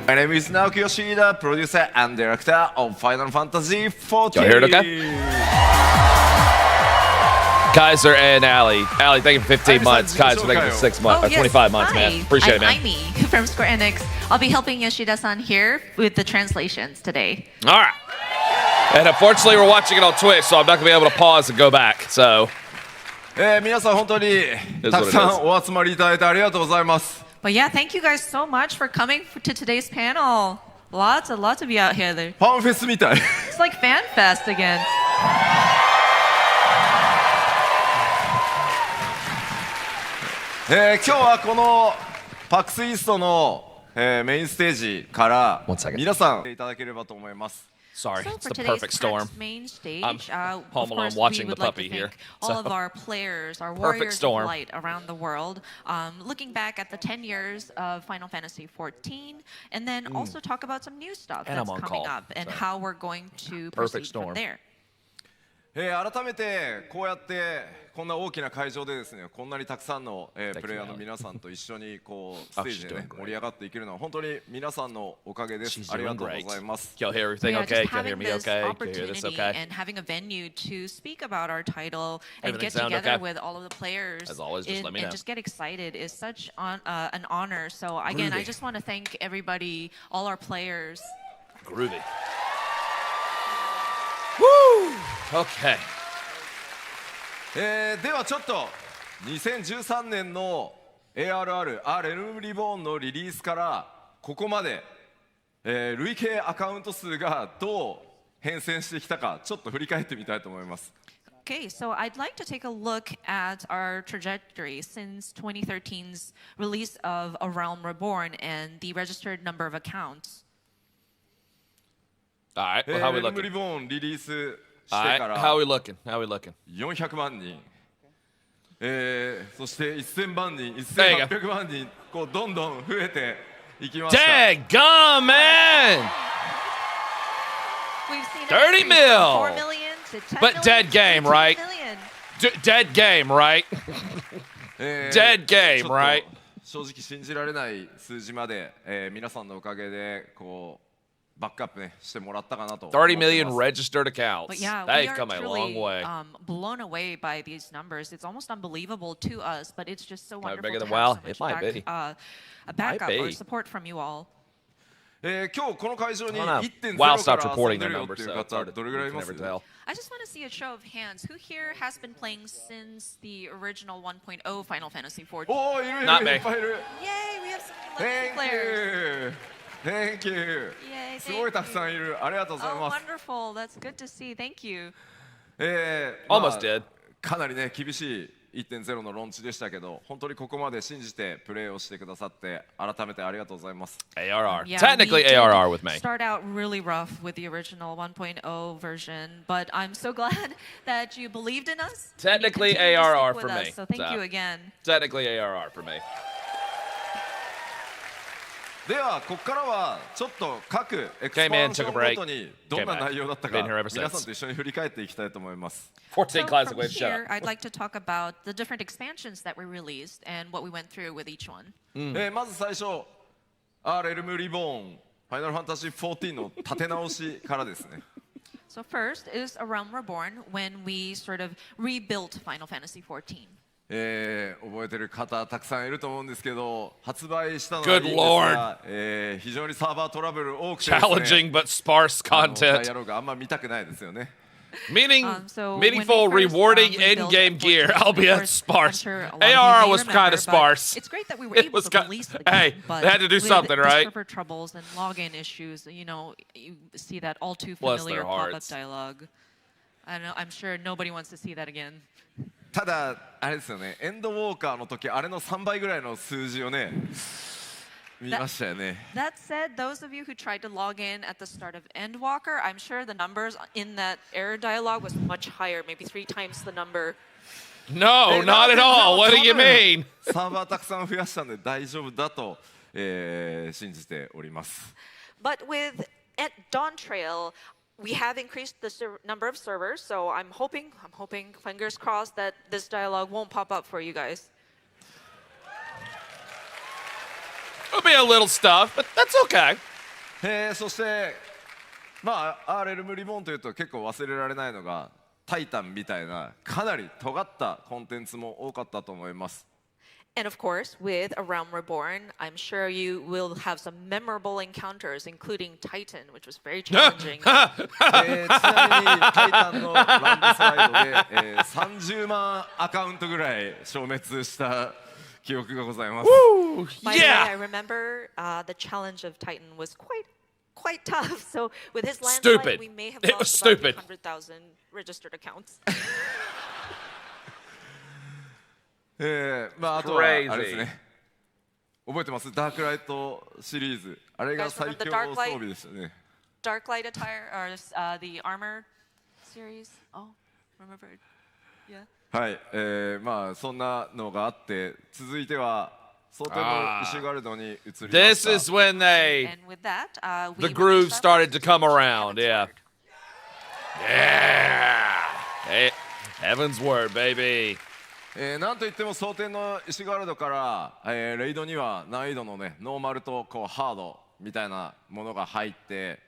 My name is Naoki Yoshida, producer and director of Final Fantasy XIV. Y'all hear it okay? Kaiser and Allie. Allie, thank you for 15 months. Kaiser, thank you for 6 months. 25 months, man. Appreciate it, man. I'm Aimee from Square Enix. I'll be helping Yoshida-san here with the translations today. All right. And unfortunately, we're watching it on Twitch, so I'm not going to be able to pause and go back. So. 皆さん本当にたくさんお集まりいただいてありがとうございます。But yeah, thank you guys so much for coming to today's panel. Lots of you out here. ファンフェスみたい。It's like fan fest again. 今日はこのPAX Eastのメインステージから皆さんいただければと思います。Sorry, so it's the perfect storm. Main stage, I'm home alone watching the puppy here. All of our players, our warriors of light around the world, looking back at the 10 years of Final Fantasy XIV, and then also talk about some new stuff that's coming up and how we're going to proceed from there. 改めてこうやってこんな大きな会場でですね、こんなにたくさんのプレイヤーの皆さんと一緒にこうステージでね盛り上がっていけるのは本当に皆さんのおかげです。ありがとうございます。Can you hear everything okay? Can you hear me okay? Can you hear this okay? And having a venue to speak about our title and get together with all of the players and just get excited is such an honor. So again, I just want to thank everybody, all our players. Groovy. Woo! Okay. ではちょっと2013年の ARR Realm Reborn のリリースからここまで、累計アカウント数がどう変遷してきたかちょっと振り返ってみたいと思います。Okay, so I'd like to take a look at our trajectory since 2013's release of A Realm Reborn and the registered number of accounts. All right, well, how are we looking? All right, how are we looking? How are we looking? 400万人、そして1000万人、1800万人、こうどんどん増えていきました。Daggum, man! 30 mil! 4 million to 10 But dead game, right? Dead game, right? Dead game, right? 正直信じられない数字まで、皆さんのおかげでこう。バックアップねしてもらったかなと。30 million registered accounts. But yeah, they've come a long way. Blown away by these numbers. It's almost unbelievable to us, but it's just so wonderful bigger to than have WoW? so much backup or support from you all. 今日この会場に 1.0 WoW か stopped ら reporting 遊んで their るよっ numbers, ていう so it's 方 hard どれぐらいい to ます never tell. I just want to see a show of hands. Who here has been playing since the original 1.0 Final Fantasy XIV? おーいるいるい Not っ me. ぱいいる。 Yay, we have some Thank players. you. Thank you. Yay, すごいたくさんいる。ありがとうござい Oh, ます。 wonderful. That's good to see. Thank you. Almost did. かなりね厳しい 1.0 のローンチでしたけど、本当にここまで信じてプレーをしてくださって改めてありがとうございます。ARR. Yeah, Technically we did ARR with me. Start out really rough with the original 1.0 version, but I'm so glad that you believed in us. Technically and you continued to ARR stick for with me. us, so thank you again. Technically ARR for me. ではここからはちょっと各エクスパンションごとにどんな内容だったか皆さんと一緒に振り返っていきたいと思います。14 So classic from ways. Shut here, up. I'd like to talk about the different expansions that we released and what we went through with each one. まず最初、Realm Reborn、Final Fantasy XIV の立て直しからですね。So first is A Realm Reborn when we sort of rebuilt Final Fantasy XIV. 覚えてる方たくさんいると思うんですけど、発売したのはいいんですが、非常にサーバートラブル多くてですね、 Challenging but sparse ダイ content. アログあんま見たくないですよね。Meaningful, rewarding in-game gear, albeit sparse. ARR was kind of sparse. It's great that we were It able was to release the hey, game, but they had to do with something, the right? server troubles and login issues, you know, you see that all too Bless familiar their pop-up hearts. dialogue. I know, I'm sure nobody wants to see that again. ただあれですよね、エンドウォーカーの時あれの3倍ぐらいの数字をね見ましたよね。That said, those of you who tried to log in at the start of Endwalker, I'm sure the numbers in that error dialogue was much higher, maybe 3 times the number. No, not at all. What do you mean? サーバーたくさん増やしたんで大丈夫だと、信じております。 But with Dawn Trail, we have increased the number of servers, so I'm hoping, fingers crossed, that this dialogue won't pop up for you guys. It'll be a little stuff, but that's okay. そしてまあアーレルムリボーンというと結構忘れられないのがタイタンみたいなかなり尖ったコンテンツも多かったと思います。And of course, with A Realm Reborn, I'm sure you will have some memorable encounters, including Titan, which was very challenging. ちなみにタイタンのランドスライドで、30万アカウントぐらい消滅した記憶がございます。By the way, I remember the challenge of Titan was quite tough. So with his landslide, we may have lost about 200,000 registered accounts. まああとはあれですね。覚えてます？ダークライトシリーズ。あれが最強装備でしたね。Dark Light attire or the armor series. Oh, remember? Yeah. はい、まあそんなのがあって続いては蒼天のイシュガルドに移りました。This is when the groove started to come around. Yeah. Hey, Heaven's Word, baby. なんといっても蒼天のイシュガルドから、レイドには難易度のねノーマルとこうハードみたいなものが入って、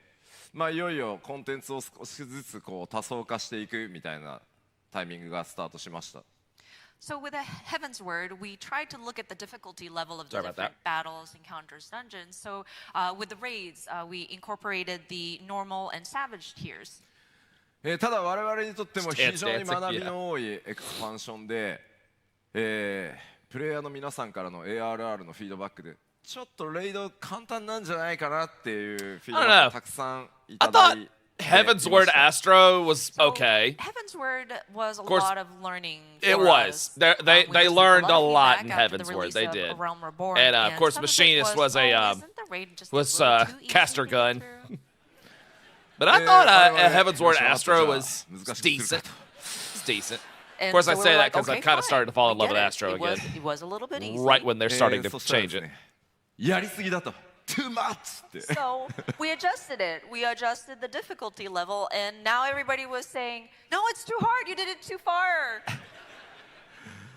まあいよいよコンテンツを少しずつこう多層化していくみたいなタイミングがスタートしました。So with a Heaven's Word, we tried to look at the difficulty level of the different battles, encounters, dungeons. So with the raids, we incorporated the normal and savage tiers. ただ我々にとっても非常に学びの多いエクスパンションで、プレイヤーの皆さんからの ARR のフィードバックでちょっとレイド簡単なんじゃないかなっていうフィードバックたくさんいただいて。Heaven's Word Astro was okay. Heaven's Word was a lot of learning. It was. They learned a lot in Heaven's Word. They did. And of course, Machinist was caster gun. But I thought Heaven's Word Astro was decent. It's decent. Of course, I say that because I kind of started to fall in love with Astro again. It was a little bit easy. Right when they're starting to change it. やりすぎだと。Too much! So we adjusted it. We adjusted the difficulty level, and now everybody was saying, "No, it's too hard. You did it too far."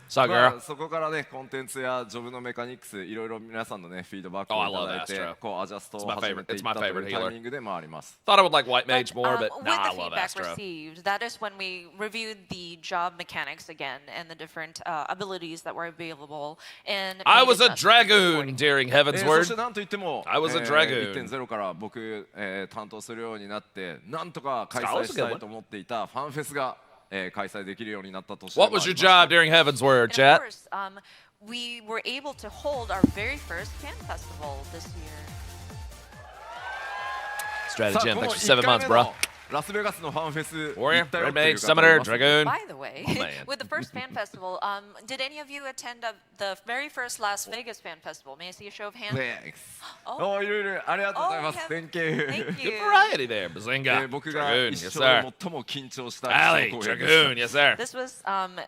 さあ、girl. そこからね、コンテンツやジョブのメカニクス、いろいろ皆さんのね、フィードバックをいただいて、こうアジャストを始めていったというタイミングでもあります。Thought I would like White Mage more, but with nah, I the love feedback Astro. received, that is when we reviewed the job mechanics again and the different abilities that were available. And I was a dragoon during Heaven's そ Word. してなんといっても、I was a dragoon. 1.0 から僕、担当するようになって、なんとか開催したいと思っていたファンフェスが開催できるようになった年でもありま What す。 was your job during Heaven's Word, And of Chat? course, we were able to hold our very first fan festival this year. Strategy for 7 months, bro. ラスベガスのファンフェス Warrior, 行ったよ Red っていう Mage, 方い Summoner, ます Dragoon. By the way, Oh, man. with the first fan festival, did any of you attend the very first Las Vegas fan festival? May I see a show of hands? いろいろありがとうございます。Thank you. Thank Good you. variety there. Bazinga. 僕が Dragoon, 一 yes, 生で sir. 最も緊張した Alley, 公演でした Dragoon, yes, sir. This was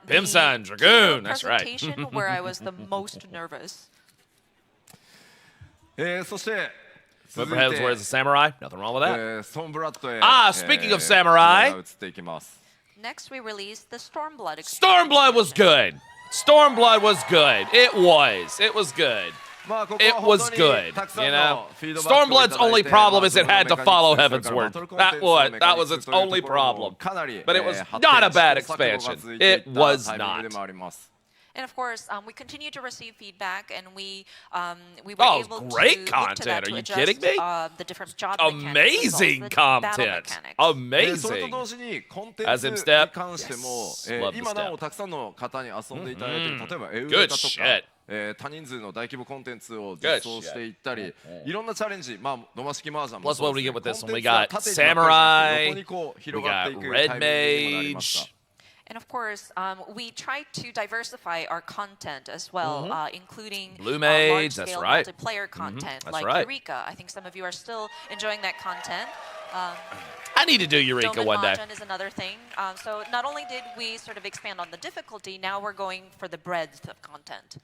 Krimson, the Dragoon, keynote that's right. presentation where I was the most nervous. そして続 But い for Heaven's Word as a て samurai, nothing wrong with that. ストーンブラッドへ speaking of samurai. 移っていきます。 Next, we released the Stormblood expansion. Stormblood was good. Stormblood was good. It was. It was good. まあここ It は本 was 当 good, にたくさ you んの know. フィードバックをいた Stormblood's だい only て problem is it まあ had to その follow メカニクス Heaven's それから Word. バトルコンテン That ツの was メ that カニ was クス its という only ところも problem. かなり But it was 発 not a 展して bad 試行錯誤が expansion. 続いてい It った was タイミングで not. もあります。 And of course, we continue to receive feedback, and we were Oh, able great to content. look to that Are you to adjust, kidding me? The different job mechanics, Amazing as well as the battle content. mechanics. それと Amazing. 同時にコンテン As in ツ step. に関しても Yes. Love the 今なお step. たくさんの方に遊んでいただいている例えばエウ Good レカとか shit. 多人数の大規模コンテンツを実装していったりいろんなチャレンジまあ野間式麻雀も Plus, そう what で we す get ね with this one, we コンテンツが got 縦にばっかりじゃなくて横 Samurai. にこう We 広がってい got く Red タイミングにもなりまし Mage. た。 And of course, we tried to diversify our content as well, including Blue Mage, that's large-scale right. multiplayer content That's like right. Eureka. I think some of you are still enjoying that content. I need to do Eureka Domain one day. Mahjong is another thing. So not only did we sort of expand on the difficulty, now we're going for the breadth of content.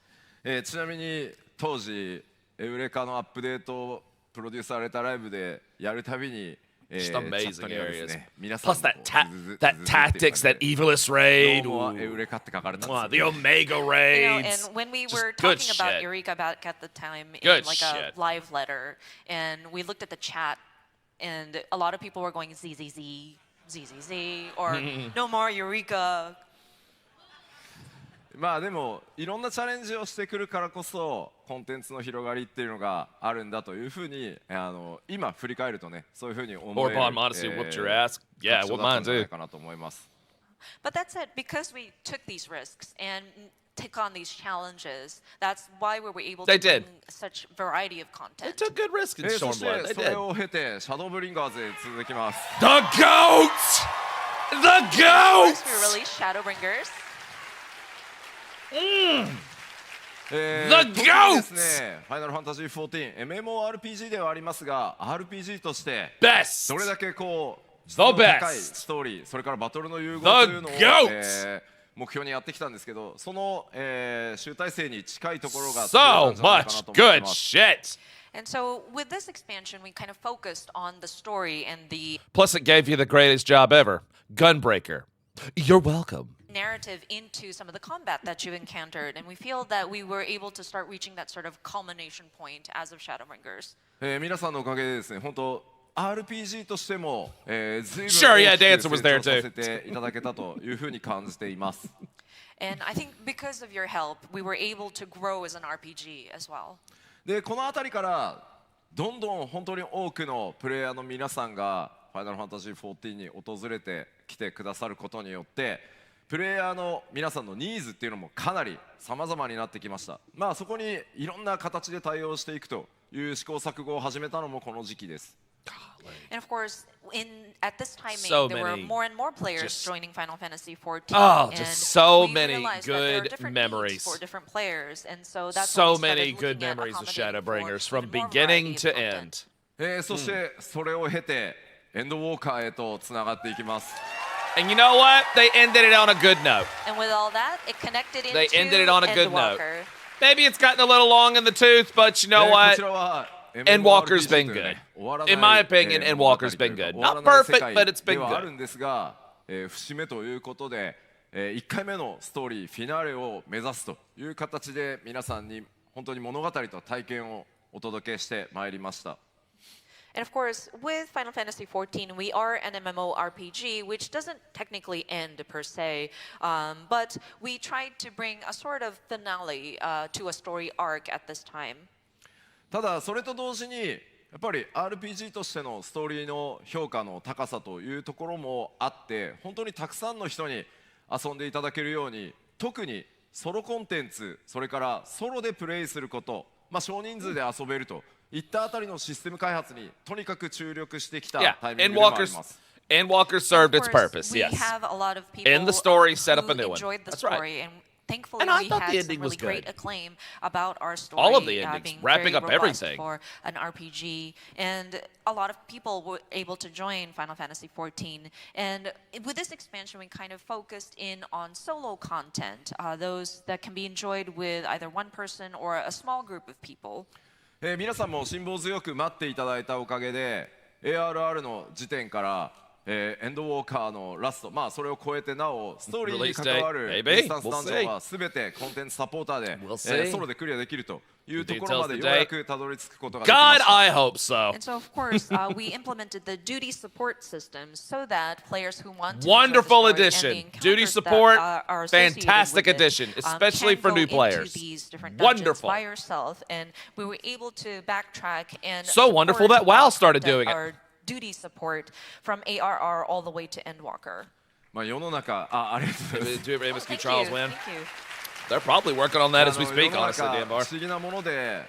ちなみに当時エウレカのアップデートをプロデュースされたライブでやるたびに Just チャッ amazing トにはです areas. ね、皆さん Plus の that こう that tactics, that evilest raid. どうも Ooh. エウレカって書かれたん Mwah, です the よ、ね。Omega You know, raids. and when we Just were good talking about shit. Eureka back at the time in Good like shit. a live letter, and we looked at the chat, and a lot of people were going ZZZ, ZZZ, or no more Eureka. まあでもいろんなチャレンジをしてくるからこそコンテンツの広がりっていうのがあるんだというふうに今振り返るとね、そういうふうに思える Orbon modesty whooped your ass. Yeah, 特徴 what だった mine んじゃない too. かなと思います。 But that said, because we took these risks and took on these challenges, that's why we were able They to bring did. such variety of They content. took good risks in そして Stormblood. They それ did. を経てシャドーブリンガーズへ続きます。 The goats. The Of course, goats. we released Shadowbringers. 特 The にです goats! ね、ファイナルファンタジー14 MMORPG ではありますが RPG として Best. どれだけこう The 質の高い best. ストーリー、それからバトルの融合 The というのを、 goats! 目標にやってきたんですけど、その、集大成に近いところが強い So んじゃないかな much と思って good ます。 shit. And so with this expansion, we kind of focused on the story and the Plus, it gave you the greatest job ever, Gunbreaker. You're welcome. narrative into some of the combat that you encountered. And we feel that we were able to start reaching that sort of culmination point as of Shadowbringers. 皆さんのおかげでですね、本当 RPG としても、随分 Sure, yeah, 大きく Dancer was there 成長させていただけたというふうに感じています。 And I think because of your help, we were able to grow as an RPG as well. でこの辺りからどんどん本当に多くのプレイヤーの皆さんがファイナルファンタジー14に訪れてきてくださることによってプレイヤーの皆さんのニーズっていうのもかなり様々になってきました。まあそこにいろんな形で対応していくという試行錯誤を始めたのもこの時期です。 And of course, at this timing, So there were many more and more players just- joining Final Fantasy XIV. Oh, and just so we many realized that there are good different memories. needs for different players, and so that's So when we started many good looking at memories of accommodating for Shadowbringers from even more beginning variety of to content. end. そしてそれを経てエンドウォーカーへとつながっていきます。 And you know what? They ended it on a good note. And with all that, it connected into They ended it on a good note. Endwalker. Maybe it's gotten a little long in the tooth, but you know こ what? ちらは Endwalker's been MMORPG というね good. 終わらない In my opinion, 物語 Endwalker's been good. 終わら Not ない世 perfect, 界 but it's been ではある good. んですが、節目ということで、1回目のストーリーフィナーレを目指すという形で皆さんに本当に物語と体験をお届けしてまいりました。 And of course, with Final Fantasy XIV, we are an MMORPG, which doesn't technically end per se, but we tried to bring a sort of finale to a story arc at this time. ただそれと同時にやっぱり RPG としてのストーリーの評価の高さというところもあって本当にたくさんの人に遊んでいただけるように特にソロコンテンツそれからソロでプレイすること、少人数で遊べるといったあたりのシステム開発にとにかく注力してきた Yeah, タイミングでもあり Endwalker's ます。 Endwalker served its Of course, purpose. we Yes. have a lot of people In the story, set up a who new one. enjoyed the That's right. story, and thankfully And I we thought the had some ending was really great good. acclaim about our story. All of the endings, being wrapping very up robust everything. for an RPG, and a lot of people were able to join Final Fantasy XIV. And with this expansion, we kind of focused in on solo content, those that can be enjoyed with either one person or a small group of people. 皆さんも辛抱強く待っていただいたおかげで ARR の時点からエンドウォーカーのラスト、それを超えてなおストーリーに関わる Release イ date, ンスタンスダンジョンは全てコンテンツサポーターで We'll see. ソロでクリアできるというところまで Details よう today. やくたどり着くことができま God, した。 I hope so. And so, of course, we implemented the duty support system so that players who want to Wonderful enjoy the story addition. and the Duty encounters that, support, are associated fantastic with it, addition, especially can for go new into players. these different dungeons Wonderful. by yourself, and we were able to backtrack and So wonderful that support, WoW started content, doing it. our duty support from ARR all the way to Endwalker. 世の中ありがとうございます。 Do Amos Thank Charles you. win? Thank you. They're probably working on that as we 世 speak, の honestly, 中 Dan 不 Bar. 思議なもので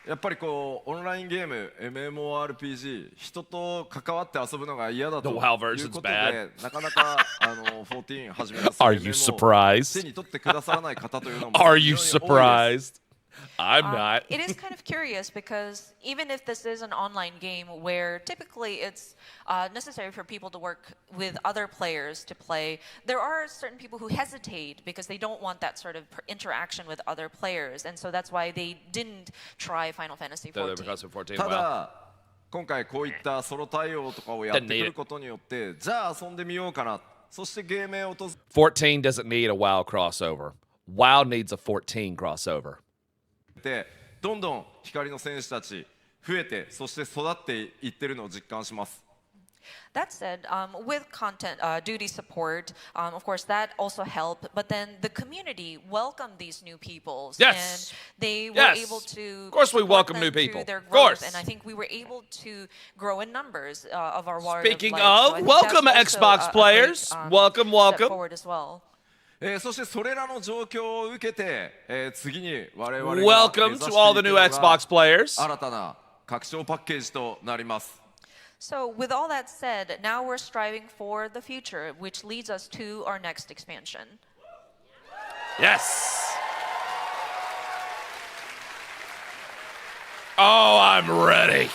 やっぱりこうオンラインゲーム MMORPG 人と関わって遊ぶのが嫌だと The い WoW う version's ことで bad. なかなか14始めます Are you surprised? 手に取ってくださらない方というのも Are you 非常に多いです。 surprised? I'm not. It is kind of curious because even if this is an online game where typically it's necessary for people to work with other players to play, there are certain people who hesitate because they don't want that sort of interaction with other players, and so that's why they didn't try Final Fantasy The XIV. because of 14, た wow. だ今回こういったソロ対応とかをやってくることによってじゃあ遊んでみようかなそしてゲームへ落とす14 doesn't need a WoW crossover. WoW needs a 14 crossover. でどんどん光の選手たち増えてそして育っていってるのを実感します。That said, with content duty support, of course, that also helped. But then the community welcomed these new people, Yes. and they were Yes. able to. Of course, we support welcome them new through people. Their Of growth, course. and I think we were able to grow in numbers of our Warrior Speaking of Light. So I of, think welcome that's also Xbox a players. great, Welcome, step welcome. forward as well. そしてそれらの状況を受けて、次に我々が Welcome to all the new Xbox players. 新たな拡張パッケージとなります。So with all that said, now we're striving for the future, which leads us to our next expansion. Yes. Oh, I'm ready.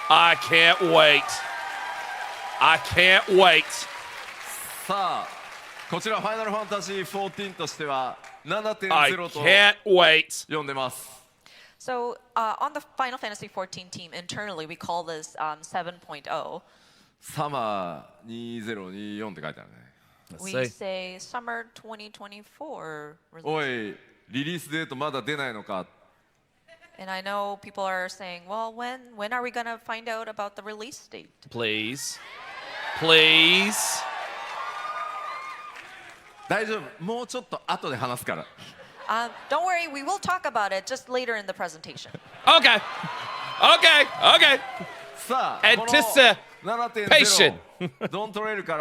I can't wait. I can't wait. さあ、こちらファイナルファンタジー14としては I 7.0 と can't wait. 呼んでます。So on the Final Fantasy XIV team internally, we call this 7.0. サマー2024って書いてあるね。 We see. say summer 2024. おい、リリースデートまだ出ないのか。 And I know people are saying, well, when are we going to find out about the release date? Please. Please. 大丈夫、もうちょっと後で話すから。Don't worry, we will talk about it just later in the presentation. Okay. Okay. Okay. さあ、この Patient. 7.0 ドントレールか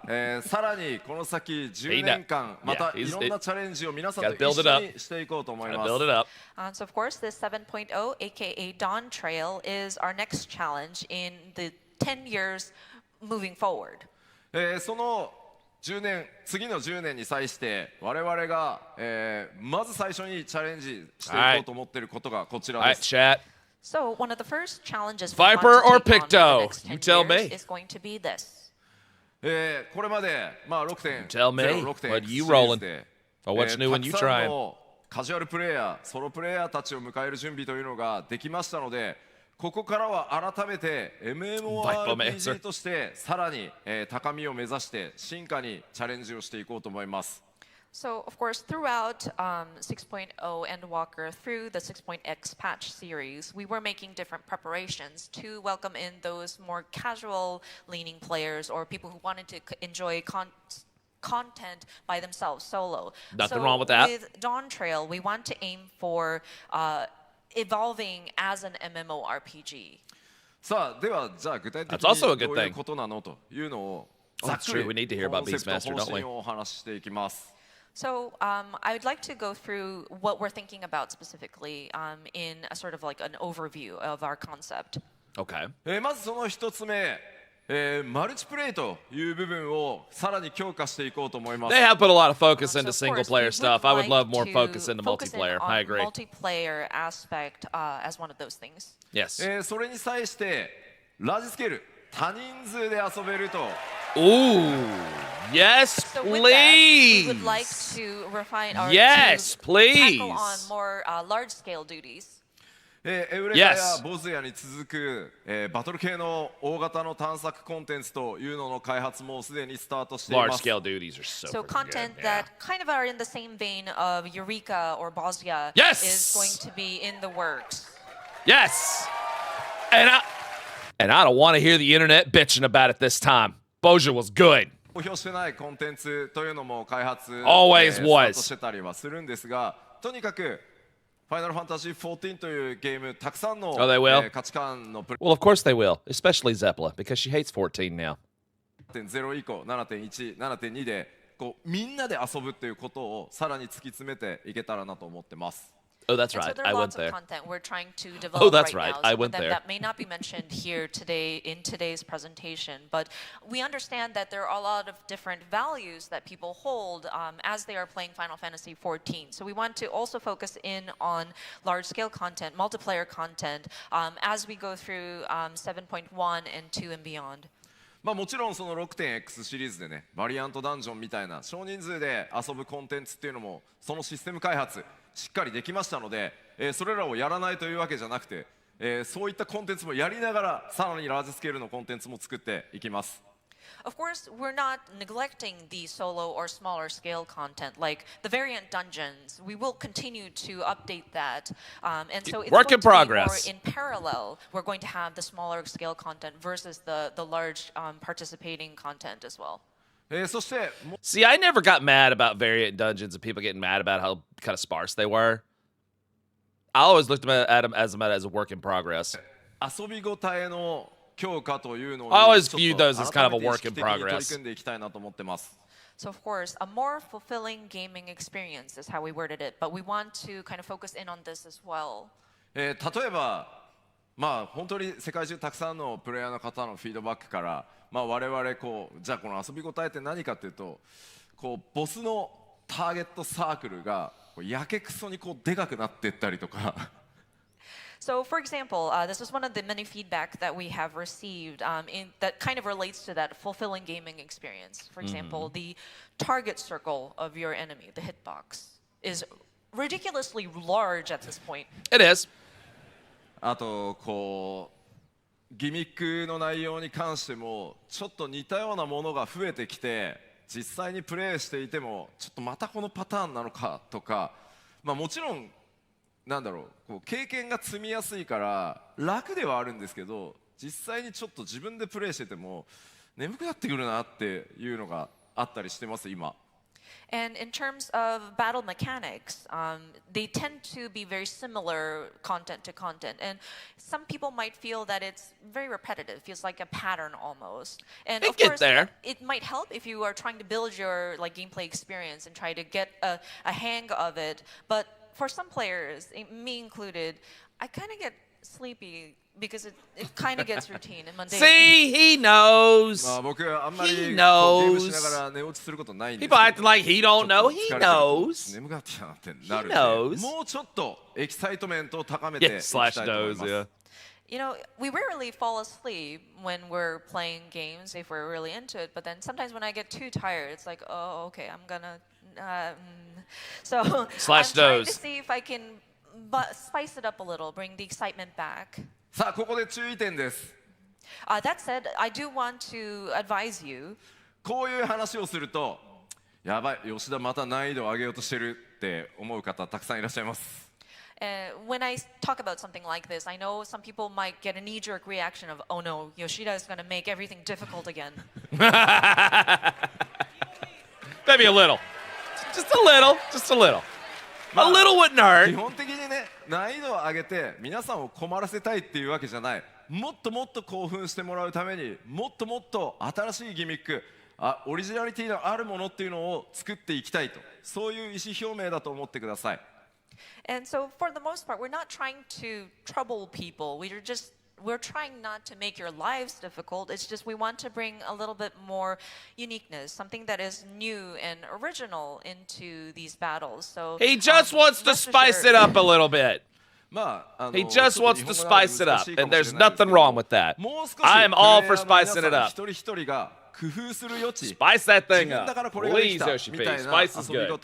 ら、さらにこの先10年間またいろんなチャレンジを皆さんと一緒にしていこうと思います。 Build it up. So of course, this 7.0, aka Dawn Trail, is our next challenge in the 10 years moving forward. その10年次の10年に際して我々が、まず最初にチャレンジしていこうと思っていることがこちら All で right, す。 chat. So one of the first challenges we Viper want to or take on Picto? for the next 10 You tell years me. is going to be this. これまで、まあ、6.0、 Tell me. 6.0 What you シリーズ rolling? で Or what's new and you たくさん trying? のカジュアルプレイヤー、ソロプレイヤーたちを迎える準備というのができましたので、ここからは改めて MMORPG としてさらに、高みを目指して進化にチャレンジをしていこうと思います。So, of course, throughout 6.0 and Walker, through the 6.x patch series, we were making different preparations to welcome in those more casual-leaning players or people who wanted to enjoy content by themselves, solo. Nothing wrong with that. With Dawn Trail, we want to aim for evolving as an MMORPG. さあ、ではじゃあ具体的 That's also a に good どういう thing. ことなのというのを Oh, ざっ that's く true. We need to hear り about コンセプト Beastmaster, 方 don't we? 針をお話ししていきます。 So I would like to go through what we're thinking about specifically in a sort of like an overview of our concept. Okay. まずその一つ目、マルチプレイという部分をさらに強化していこうと思います。 They have put a lot of focus So into of single course, we player would stuff. I would like love more to focus into focus in multiplayer. on I agree. Multiplayer aspect as one of those things. Yes. それに際してラージスケール多人数で遊べると Ooh. Yes, So with that, we would like please. to refine our Yes, to please. tackle on more large-scale duties. エウレカや Yes. ボズヤに続く、バトル系の大型の探索コンテンツというのの開発もすでにスタートしてい Large ます。 scale duties are so, So freaking content good. that kind of are in the same vein of Eureka or Bosnia Yes! is going to be in the works. Yes. And I don't want to hear the internet bitching about it this time. Boja was good. 公表してないコンテンツというのも開発、Always スタ was. ートしてたりはするんですが、とにかくファイナルファンタジー14というゲームたくさんの、 Oh, they will? 価値観のプレ Well, of course they will, especially Zeppela, because she hates 14 now. 7.0以降 7.1、7.2 でこうみんなで遊ぶということをさらに突き詰めていけたらなと思ってます。 Oh, that's And so right. there I are went lots of there. content we're trying to develop Oh, that's right right. now. I Some went of them there. that may not be mentioned here today in today's presentation, but we understand that there are a lot of different values that people hold as they are playing Final Fantasy XIV. So we want to also focus in on large-scale content, multiplayer content, as we go through 7.1 and 2 and beyond. まあもちろんその 6.x シリーズでね、バリアントダンジョンみたいな少人数で遊ぶコンテンツっていうのもそのシステム開発しっかりできましたので、それらをやらないというわけじゃなくて、そういったコンテンツもやりながらさらにラージスケールのコンテンツも作っていきます。Of course, we're not neglecting the solo or smaller scale content like the variant dungeons. We will continue to update that. And so it's Work in progress. More in parallel. We're going to have the smaller scale content versus the large participating content as well. そして See, I never got mad about variant dungeons and people getting mad about how kind of sparse they were. I always looked at them as a work in progress. 遊びごたえの強化というのを I always view those as kind of a work in 改めて意識的に取り progress. 組んでいきたいなと思ってます。So of course, a more fulfilling gaming experience is how we worded it, but we want to kind of focus in on this as well. 例えばまあ本当に世界中たくさんのプレイヤーの方のフィードバックから、まあ、我々こうじゃあこの遊びごたえって何かっていうとこうボスのターゲットサークルがこうやけくそにこうでかくなっていったりとか。So, for example, this is one of the many feedback that we have received that kind of relates to that fulfilling gaming experience. For example, the target circle of your enemy, the hitbox, is ridiculously large at this point. It is. あとこうギミックの内容に関してもちょっと似たようなものが増えてきて実際にプレイしていてもちょっとまたこのパターンなのかとか、まあ、もちろんなんだろうこう経験が積みやすいから楽ではあるんですけど実際にちょっと自分でプレイしてても眠くなってくるなっていうのがあったりしてます今。And in terms of battle mechanics, they tend to be very similar content to content. And some people might feel that it's very repetitive, feels like a pattern almost. And of course, it might help if you are trying to build your like gameplay experience and try to get a hang of it. But for some players, me included, I kind of get sleepy because it kind of gets routine and mundane. See, he knows. He knows. People acting like he don't know. He knows. He knows. Yeah, slash knows, yeah. You know, we rarely fall asleep when we're playing games if we're really into it. But then sometimes when I get too tired, it's like, oh, okay, I'm gonna. So slash I'm trying knows. to see if I can spice it up a little, bring the excitement back. さあここで注意点です。That said, I do want to advise you. こういう話をすると、やばい、吉田また難易度を上げようとしてるって思う方たくさんいらっしゃいます。When I talk about something like this, I know some people might get a knee-jerk reaction of, "Oh no, Yoshida is going to make everything difficult again." Maybe a little, just a little, just a little. A little wouldn't hurt. 基本的にね、難易度を上げて皆さんを困らせたいっていうわけじゃない。もっともっと興奮してもらうためにもっともっと新しいギミック、オリジナリティのあるものっていうのを作っていきたいと、そういう意思表明だと思ってください。And so for the most part, we're not trying to trouble people. We're trying not to make your lives difficult. It's just we want to bring a little bit more uniqueness, something that is new and original into these battles. So he just wants to spice it up a little bit. He just wants to spice it up, and there's nothing wrong with that. I am all for spicing it up. Spice that thing up. Please, Yoshi-P. Spice is good.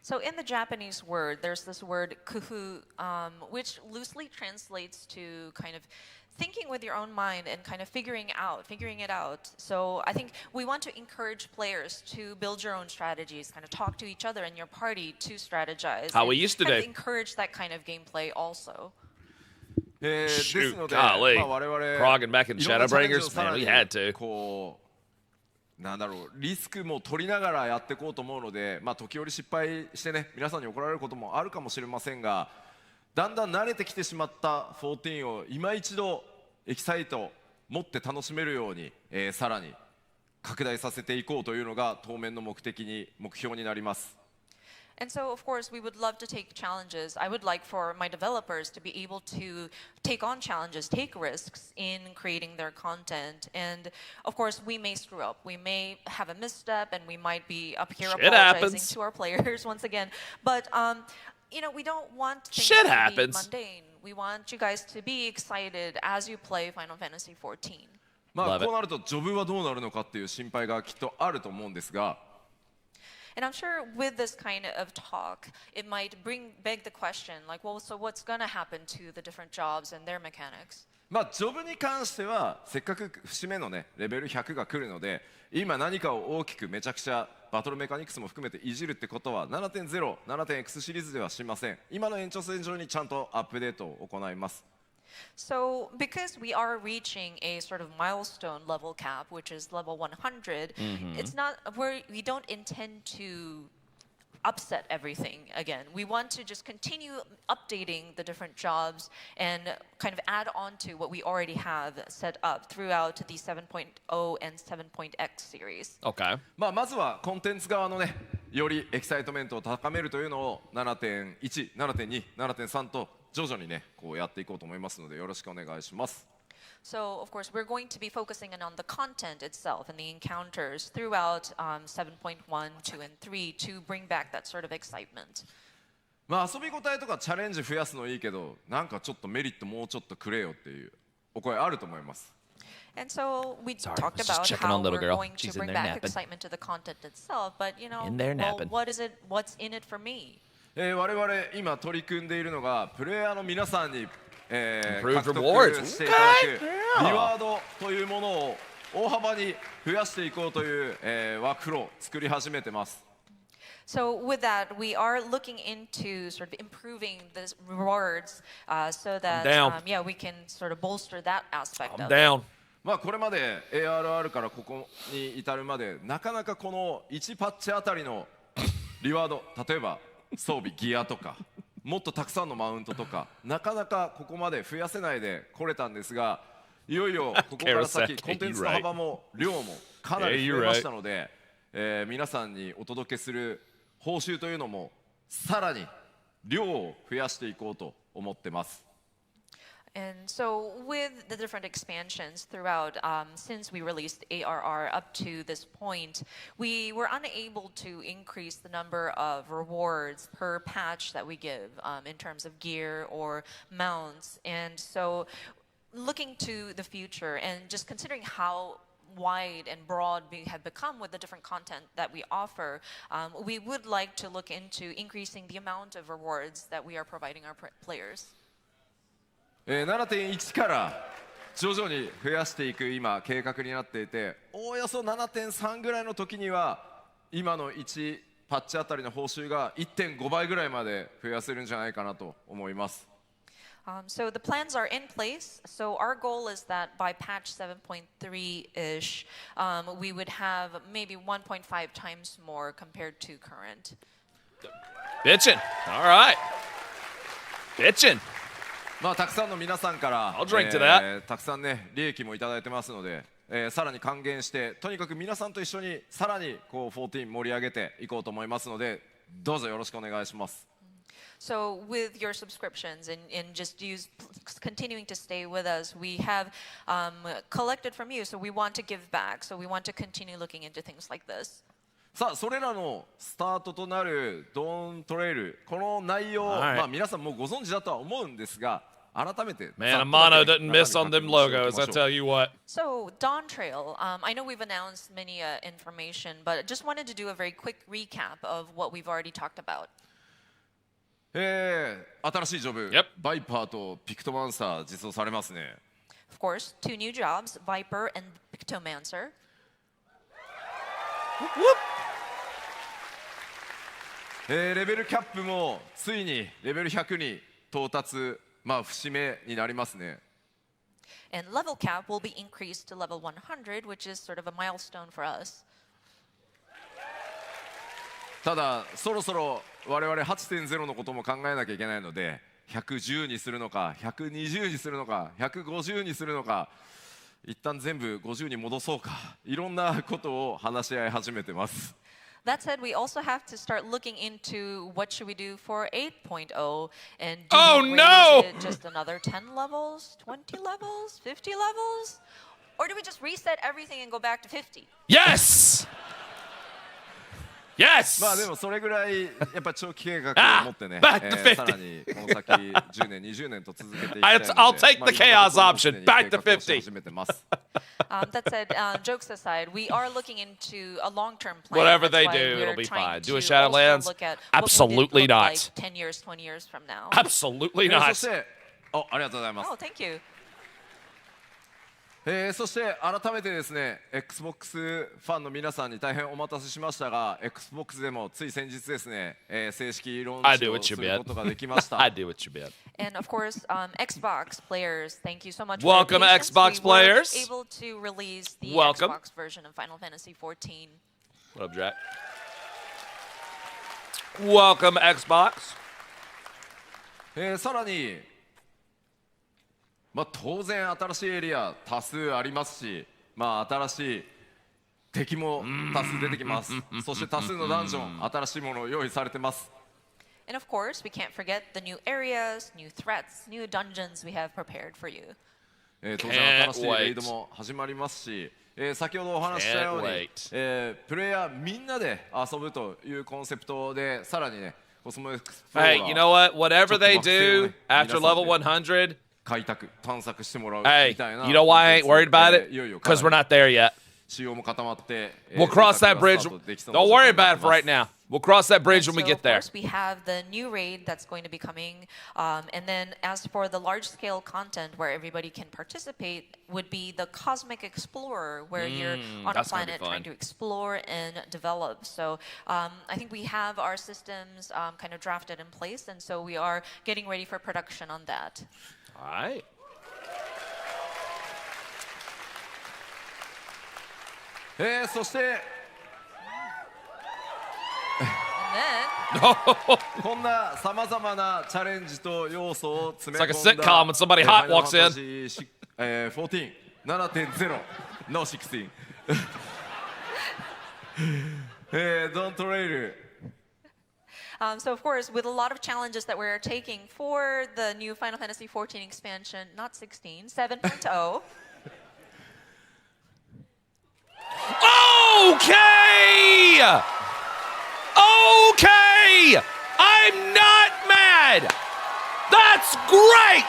So in the Japanese word, there's this word kufu, which loosely translates to kind of thinking with your own mind and kind of figuring it out. So I think we want to encourage players to build your own strategies, kind of talk to each other in your party to strategize. How we used to do. Encourage that kind of gameplay also. Shoot, golly. Prague and back in Shadowbringers, man, we had to. なんだろうリスクも取りながらやっていこうと思うので、まあ、時折失敗してね皆さんに怒られることもあるかもしれませんがだんだん慣れてきてしまった14を今一度エキサイト持って楽しめるように、さらに拡大させていこうというのが当面の目標になります。And so, of course, we would love to take challenges. I would like for my developers to be able to take on challenges, take risks in creating their content. And, of course, we may screw up. We may have a misstep, and we might be up here apologizing to our players once again. But, you know, we don't want things to be mundane. We want you guys to be excited as you play Final Fantasy XIV. まあこうなるとジョブはどうなるのかっていう心配がきっとあると思うんですが。And I'm sure with this kind of talk, it might beg the question, like, well, so what's going to happen to the different jobs and their mechanics? まあジョブに関してはせっかく節目のねレベル100が来るので、今何かを大きくめちゃくちゃバトルメカニクスも含めていじるってことは 7.0、7.X シリーズではしません。今の延長線上にちゃんとアップデートを行います。So, because we are reaching a sort of milestone level cap, which is level 100, it's not we don't intend to upset everything again. We want to just continue updating the different jobs and kind of add on to what we already have set up throughout the 7.0 and 7.x series. Okay. まずはコンテンツ側のね、よりエキサイトメントを高めるというのを 7.1、7.2、7.3 と徐々にね、こうやっていこうと思いますので、よろしくお願いします。So, of course, we're going to be focusing on the content itself and the encounters throughout 7.1, 2, and 3 to bring back that sort of excitement. まあ遊び応えとかチャレンジ増やすのいいけど、なんかちょっとメリットもうちょっとくれよっていうお声あると思います。And so we Sorry, talked was just about checking how on little we're girl. going to She's in bring there back napping. excitement to the content itself, but you know, In there well, napping. what's in it for me? 我々今取り組んでいるのがプレイヤーの皆さんに、Improved 獲得 rewards. していただく Okay. リワードというものを大幅に増やしていこうという、ワークフローを作り始めてます。So with that, we are looking into sort of improving the rewards so that yeah, we can sort of bolster that aspect I'm of down. it. まあこれまで ARR からここに至るまでなかなかこの1パッチあたりのリワード、例えば装備ギアとかもっとたくさんのマウントとかなかなかここまで増やせないで来れたんですが、いよいよここから先コンテンツの幅も量もかなり増えましたので、皆さんにお届けする報酬というのもさらに量を増やしていこうと思ってます。And so with the different expansions throughout, since we released ARR up to this point, we were unable to increase the number of rewards per patch that we give in terms of gear or mounts. And so looking to the future and just considering how wide and broad we have become with the different content that we offer, we would like to look into increasing the amount of rewards that we are providing our players. 7.1 から徐々に増やしていく今計画になっていて、おおよそ 7.3 ぐらいの時には今の1パッチあたりの報酬が 1.5 倍ぐらいまで増やせるんじゃないかなと思います。So the plans are in place. So our goal is that by patch 7.3-ish, we would have maybe 1.5 times more compared to current. Bitchin'. All right. Bitchin'. まあたくさんの皆さんから、I'll drink to that. たくさんね利益もいただいてますので、さらに還元してとにかく皆さんと一緒にさらにこう14盛り上げていこうと思いますので、どうぞよろしくお願いします。So with your subscriptions and just continuing to stay with us, we have collected from you. So we want to give back. So we want to continue looking into things like this. さあそれらのスタートとなるドーントレイル、この内容、まあ皆さんもうご存知だとは思うんですが、改めて Man, Amano didn't miss on them logos, I tell you what. So Dawn Trail, I know we've announced many information, but just wanted to do a very quick recap of what we've already talked about. 新しいジョブ、バイパーとピクトマンサー実装されますね。Of course, 2 new jobs, Viper and Pictomancer. レベルキャップもついにレベル100に到達、まあ節目になりますね。And level cap will be increased to level 100, which is sort of a milestone for us. ただそろそろ我々 8.0 のことも考えなきゃいけないので、110にするのか120にするのか150にするのか、一旦全部50に戻そうか、いろんなことを話し合い始めてます。That said, we also have to start looking into what should we do for 8.0 and do we raise it just another 10 levels, 20 levels, 50 levels? Or do we just reset everything and go back to 50? Yes! Yes! まあでもそれぐらいやっぱ長期計画を持ってね、さらにこの先10年20年と続けていきたいので、I'll take the chaos option. Back to 50. That said, jokes aside, we are looking into a long-term plan. Whatever That's they why do, we're it'll be trying fine. Do a to Shadowlands? also look at Absolutely what would it look not. like 10 years, 20 years from now. Absolutely そ not. して、ありがとうございます。Oh, thank you. そして改めてですね、Xbox ファンの皆さんに大変お待たせしましたが、Xbox でもつい先日ですね、正式ローンチをすることができました。I do what you bet. And of course, Xbox players, thank you so much. Welcome, for your patience. Xbox players. We were able to release the Welcome. Xbox version of Final Fantasy XIV. What up, Jack? Welcome, Xbox. さらに、当然新しいエリア多数ありますし、新しい敵も多数出てきます。そして多数のダンジョン、新しいものを用意されてます。And of course, we can't forget the new areas, new threats, new dungeons we have prepared for you. 当然新しいレイドも始まりますし、先ほどお話ししたように、プレイヤーみんなで遊ぶというコンセプトで、さらにね、コスモエクスプローラー Hey, you know what? Whatever they do after level 100, 開拓、探索してもらう hey, みたいな。you know why I ain't worried about it? Because we're not there yet. 仕様も固まって、We'll cross that bridge. Don't worry about it for right now. We'll cross that bridge when we get there. Of course, we have the new raid that's going to be coming. And then as for the large-scale content where everybody can participate would be the Cosmic Explorer, where you're on a planet trying to explore and develop. So I think we have our systems kind of drafted in place, and so we are getting ready for production on that. All right. そしてこんなさまざまなチャレンジと要素を詰め込んだ It's like a sitcom when somebody hot walks in. 14 7.0 no 16 Don't trail. So of course, with a lot of challenges that we're taking for the new Final Fantasy XIV expansion, not 16, 7.0. Okay! Okay! I'm not mad! That's great!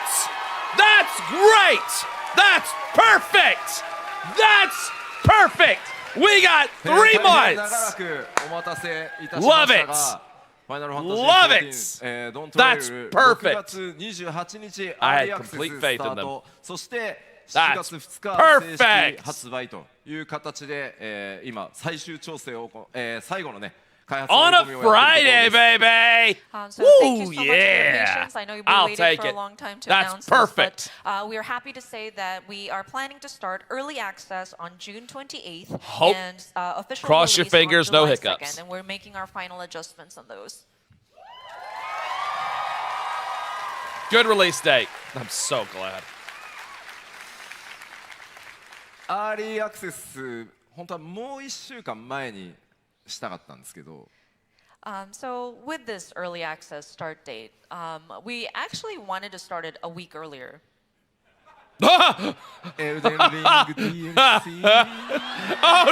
That's great! That's perfect! That's perfect! We got 3 months! Love it! Love it! That's perfect! I had complete faith in them. そして7 That's 月2日 perfect! 正式発売という形で、今最終調整を、最後のね開発 On a 取り組みをやっているところです。 Friday, baby! So thank you Woo, so much for your yeah! patience. I know you've been I'll waiting take for a it. long time to That's announce perfect. this, but we are happy to say that we are planning to start early access on June 28th Hope. and official Cross your release on fingers, no July hiccups. 2nd, and we're making our final adjustments on those. Good release date. I'm so glad. アーリーアクセス本当はもう1週間前にしたかったんですけど So with this early access start date, we actually wanted to start it a week earlier. エルデンリング DLC Oh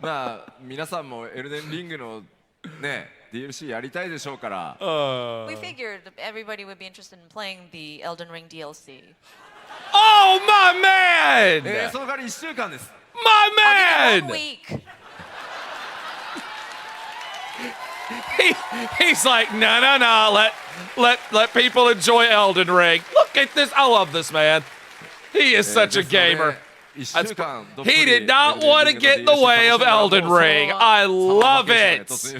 no! 皆さんもエルデンリングのね DLC やりたいでしょうから We figured everybody would be interested in playing the Elden Ring DLC. Oh my man! その代わり1週間です My One man! week. He's like, no. Let people enjoy Elden Ring. Look at this. I love this man. He is such a gamer. That's, he did not want to get in the way of Elden Ring. I love it. So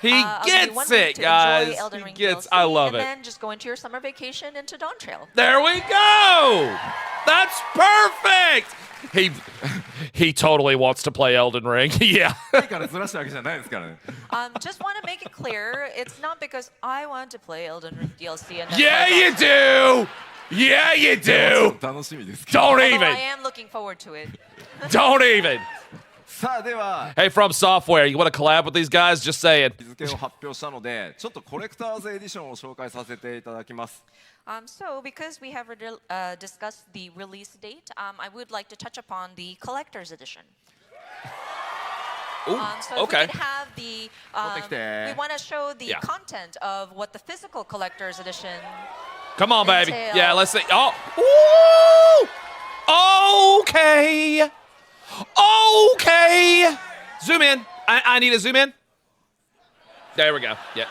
He gets one week it, to guys. enjoy Elden He Ring gets- DLC, I love and it. then just go into your summer vacation into Dawn Trail. There we go. That's perfect. He totally wants to play Elden Ring. Yeah. からずらしたわけじゃないですからね Just want to make it clear, it's not because I want to play Elden Ring DLC. And then Yeah, play you Dawn Trail. do. Yeah, you do. 楽しみですけど Don't Although even. I am looking forward to it. Don't even. さあでは Hey, From Software, you want to collab with these guys? Just saying. 日付を発表したのでちょっとコレクターズエディションを紹介させていただきます So because we have discussed the release date, I would like to touch upon the collector's edition. Ooh, So if okay. we could have the, 持ってきて we want to show the Yeah. content of what the physical collector's edition Come on, baby. Entail. Yeah, let's see. Oh. Ooh. Okay. Okay. Zoom in. I need to zoom in. There we go. Yep.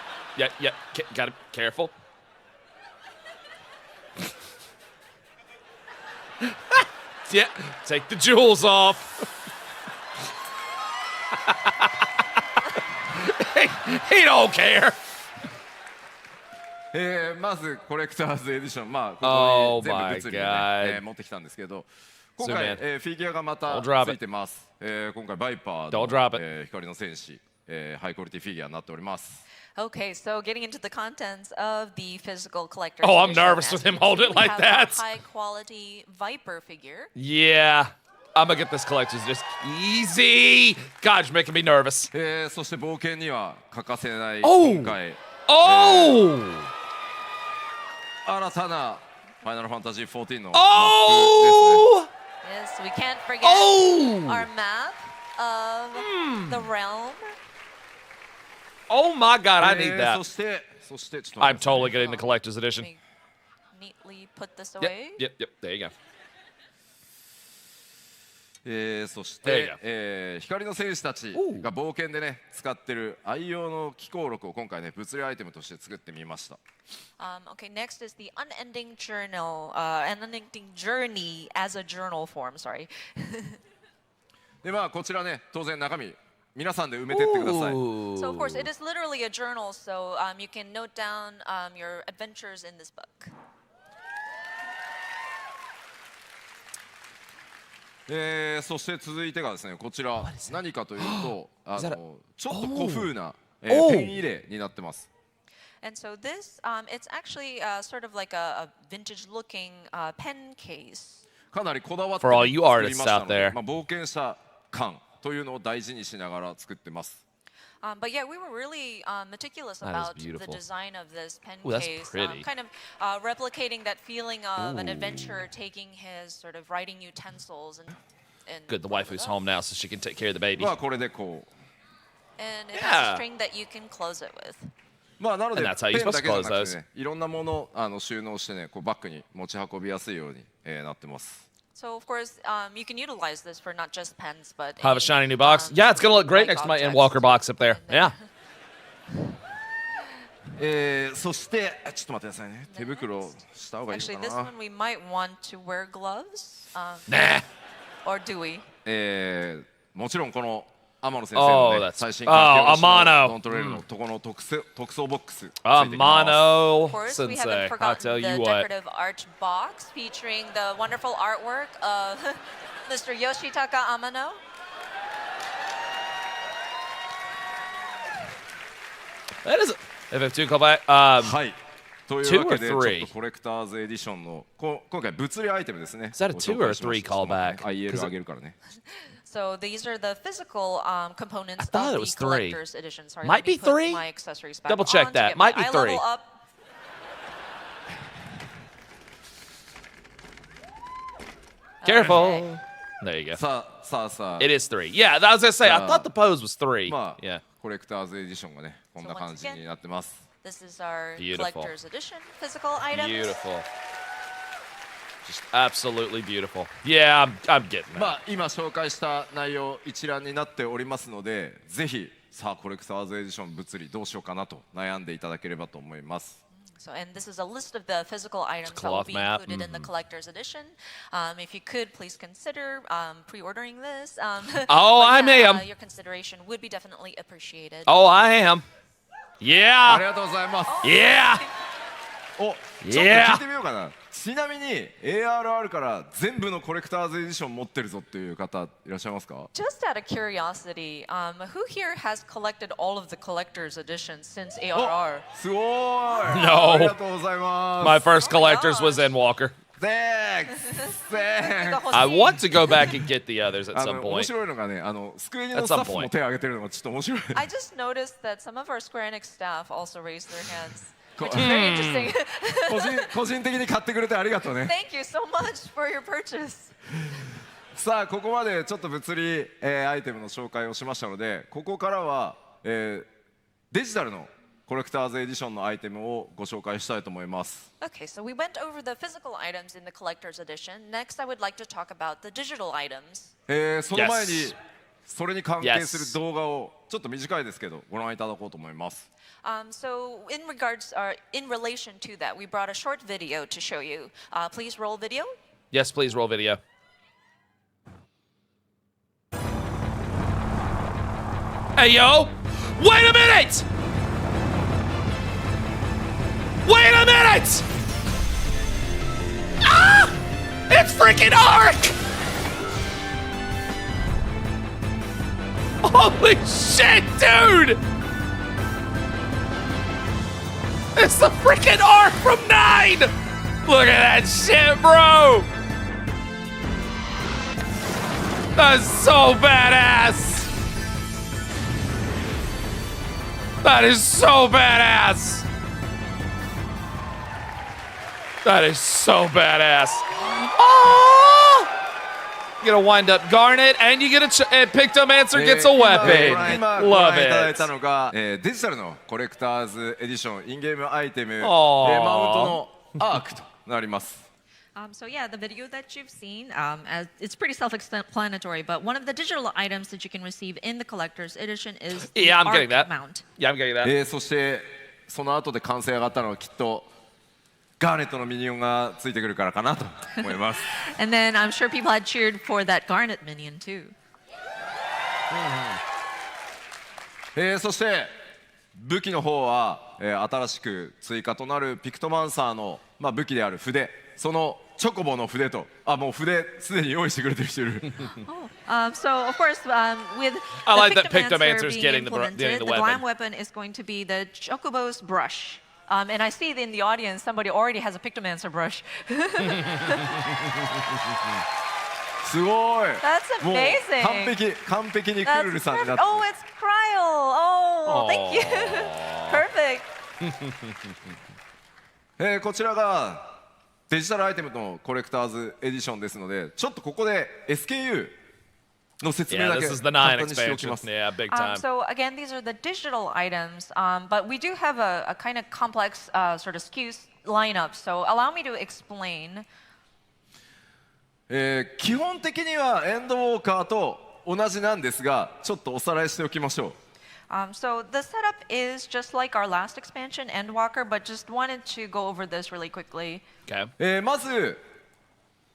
Got to be careful. Yeah. Take the jewels off. he don't care. まずコレクターズエディション、まあ、こ Oh こに全部物理を、 my ね God. 持ってきたんですけど、今回、 Zoom in. フィギュアがまた Don't drop it. ついてます。今回バイパー Don't drop の、 it. 光の戦士、ハイクオリティフィギュアになっております。 Okay, so getting into the contents of the physical collector's Oh, I'm edition, nervous as with you him can holding see, it we like have that. A high-quality Viper figure. Yeah. I'm gonna get this collector's just easy. God, you're making me nervous. そして冒険には欠かせない Oh! 今回、Oh! 新たなファイナルファンタジー14のマップですね。 Oh! Yes, we can't forget Oh! our map of the realm. Oh my God, I need that. そしてちょっと I'm 待ってください totally getting the collector's edition. Let me neatly put this Yep, away. yep. There you go. そし There you て、光の戦士たちが冒険でね使ってる愛用の機構録を今回ね物理アイテムとして作ってみました。 Okay, next is the unending journey as a journal form. Sorry. でまあこちらね当然中身皆さんで埋めてってください。 So of course, it is literally a journal, so you can note down your adventures in this book. そして続いてがですねこちら何かというとIs that a- ちょっと古風な、 Oh! ペン入れになってます。 And so this, it's actually sort of like a vintage-looking pen case. かなりこだわって For all you 作りま artists したの out で、 there. まあ、冒険者感というのを大事にしながら作ってます。 But yeah, we were really meticulous That is about the beautiful. design of this pen Ooh, that's case, pretty. kind of replicating that feeling of an Ooh. adventurer taking his sort of writing utensils and Good, the waifu's home now, so she can take care of the baby. まあこれでこう And it has Yeah. a string that you can close it with. まあなので And that's how you're ペンだけじゃな supposed to close くてねいろんなもの収納してねこうバッグに持ち運びやすいように、なってます。 So of course, you can utilize this for not just pens, but Have a any, shiny new box. Yeah, it's gonna look great like next to my objects Endwalker box up there. in there. Yeah. そしてちょっと待ってくださいね手袋した方がいい Actually, の this かな one we might want to wear gloves, Nah. or do we? もちろんこの天野先生 Oh, の、ね that's- 最新 oh, 環境 Amano. コントロールのとこの特装ボックスついてき Amano Of course, we haven't Sensei. I'll forgotten tell the you what. decorative art box featuring the wonderful artwork of Mr. Yoshitaka Amano. That is FF2 callback. はいというわけで Two or ち three? ょっとコレクターズエディションの今回物理アイテムですね Is that a ご two 紹 or a 介しま three した。ちょっと待って callback? ね 'Cause IL あげるからね So these are the physical components thought of it the was three. collector's edition. Sorry, Might let me be put three? my accessories back Double check on to that. get my Might be eye three. level up. Careful. Okay. There you go. さあ It is 3. Yeah, I was gonna say, I thought the pose was 3. まあ Yeah. コレクターズエディションがねこんな感じになってます。 This is our Beautiful. collector's edition physical items. Beautiful. Just absolutely beautiful. Yeah, I'm getting ま that. あ今紹介した内容一覧になっておりますのでぜひさあコレクターズエディション物理どうしようかなと悩んでいただければと思います。 So, and this is a list of the physical items that will cloth be map. included in the collector's edition. If you could, please consider pre-ordering this. Oh, but I may yeah, am. Your consideration would be definitely appreciated. Oh, I am. あり Yeah. がとうございます。 Yeah. お、ちょっと聞いてみようかな。ちなみに ARR から全部のコレクターズエディション持ってるぞっていう方いらっしゃいますか？ Just out of curiosity, who here has collected all of the collector's editions since お ARR? すごーい。 No. ありがとうございます。 My first Oh my collector's was gosh. Endwalker. Thanks. Thanks. I want to go back and get the others at あ some の面 point. 白いのがね、スクエニの At スタ some ッフも point. 手を挙げてるのがちょっと面白い。 I just noticed that some of our Square Enix staff also raised their hands, Cool. which is very interesting. 個人的に買ってくれてありがとうね。 Thank you so much for your purchase. さあここまでちょっと物理、アイテムの紹介をしましたのでここからは、デジタルのココレクターズエディションのアイテムをご紹介したいと思います。Okay, so we went over the physical items in the collector's edition. Next, I would like to talk about the digital items. その前にそれに関係する動画をちょっと短いですけどご覧いただこうと思います。So in relation to that, we brought a short video to show you. Please roll video. Yes, please roll video. Hey, yo! Wait a minute! Wait a minute! Ah! It's freaking Ark! Holy shit, dude! It's the freaking Ark from 9! Look at that shit, bro! That's so badass! That is so badass! That is so badass. Oh! You get a wind-up Garnet, and you get a Pictomancer gets a weapon. Love it. いただいたのが、デジタルのコレクターズエディションインゲームアイテム、マウントのアークとなります。So yeah, the video that you've seen, it's pretty self-explanatory, but one of the digital items that you can receive in the collector's edition is the I'm getting Arc that. mount. Yeah, I'm getting that. そしてその後で完成上がったのはきっとガーネットのミニオンがついてくるからかなと思います。And then I'm sure people had cheered for that Garnet minion too. そして武器の方は、新しく追加となるピクトマンサーの、武器である筆、そのチョコボの筆と、もう筆すでに用意してくれてる人いる。So of course, with I like that the Pictomancer's being getting the implemented, the glam weapon is going to be the Chocobo's brush. And I see in the audience somebody already has a Pictomancer brush. すごい。That's amazing. 完璧にクルルさんになって。Oh, it's Cryo. Oh, thank you. Perfect. こちらがデジタルアイテムのコレクターズエディションですので、ちょっとここで SKU の説明だけ簡単にしておきます。Yeah, big time. So again, these are the digital items, but we do have a kind of complex sort of SKU lineup. So allow me to explain. 基本的にはエンドウォーカーと同じなんですが、ちょっとおさらいしておきましょう。So the setup is just like our last expansion, Endwalker, but just wanted to go over this really quickly. Okay. まず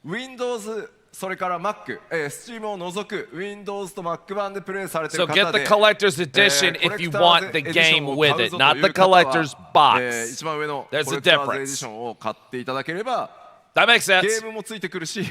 Windows それから Mac、Steam を除く Windows と Mac 版でプレイされている So 方で get the collector's edition if you want the game with it, not the collector's box. 一番上の There's コ a レクターズエディ difference. ションを買っていただければ That makes ゲ sense. ームもついてくるし、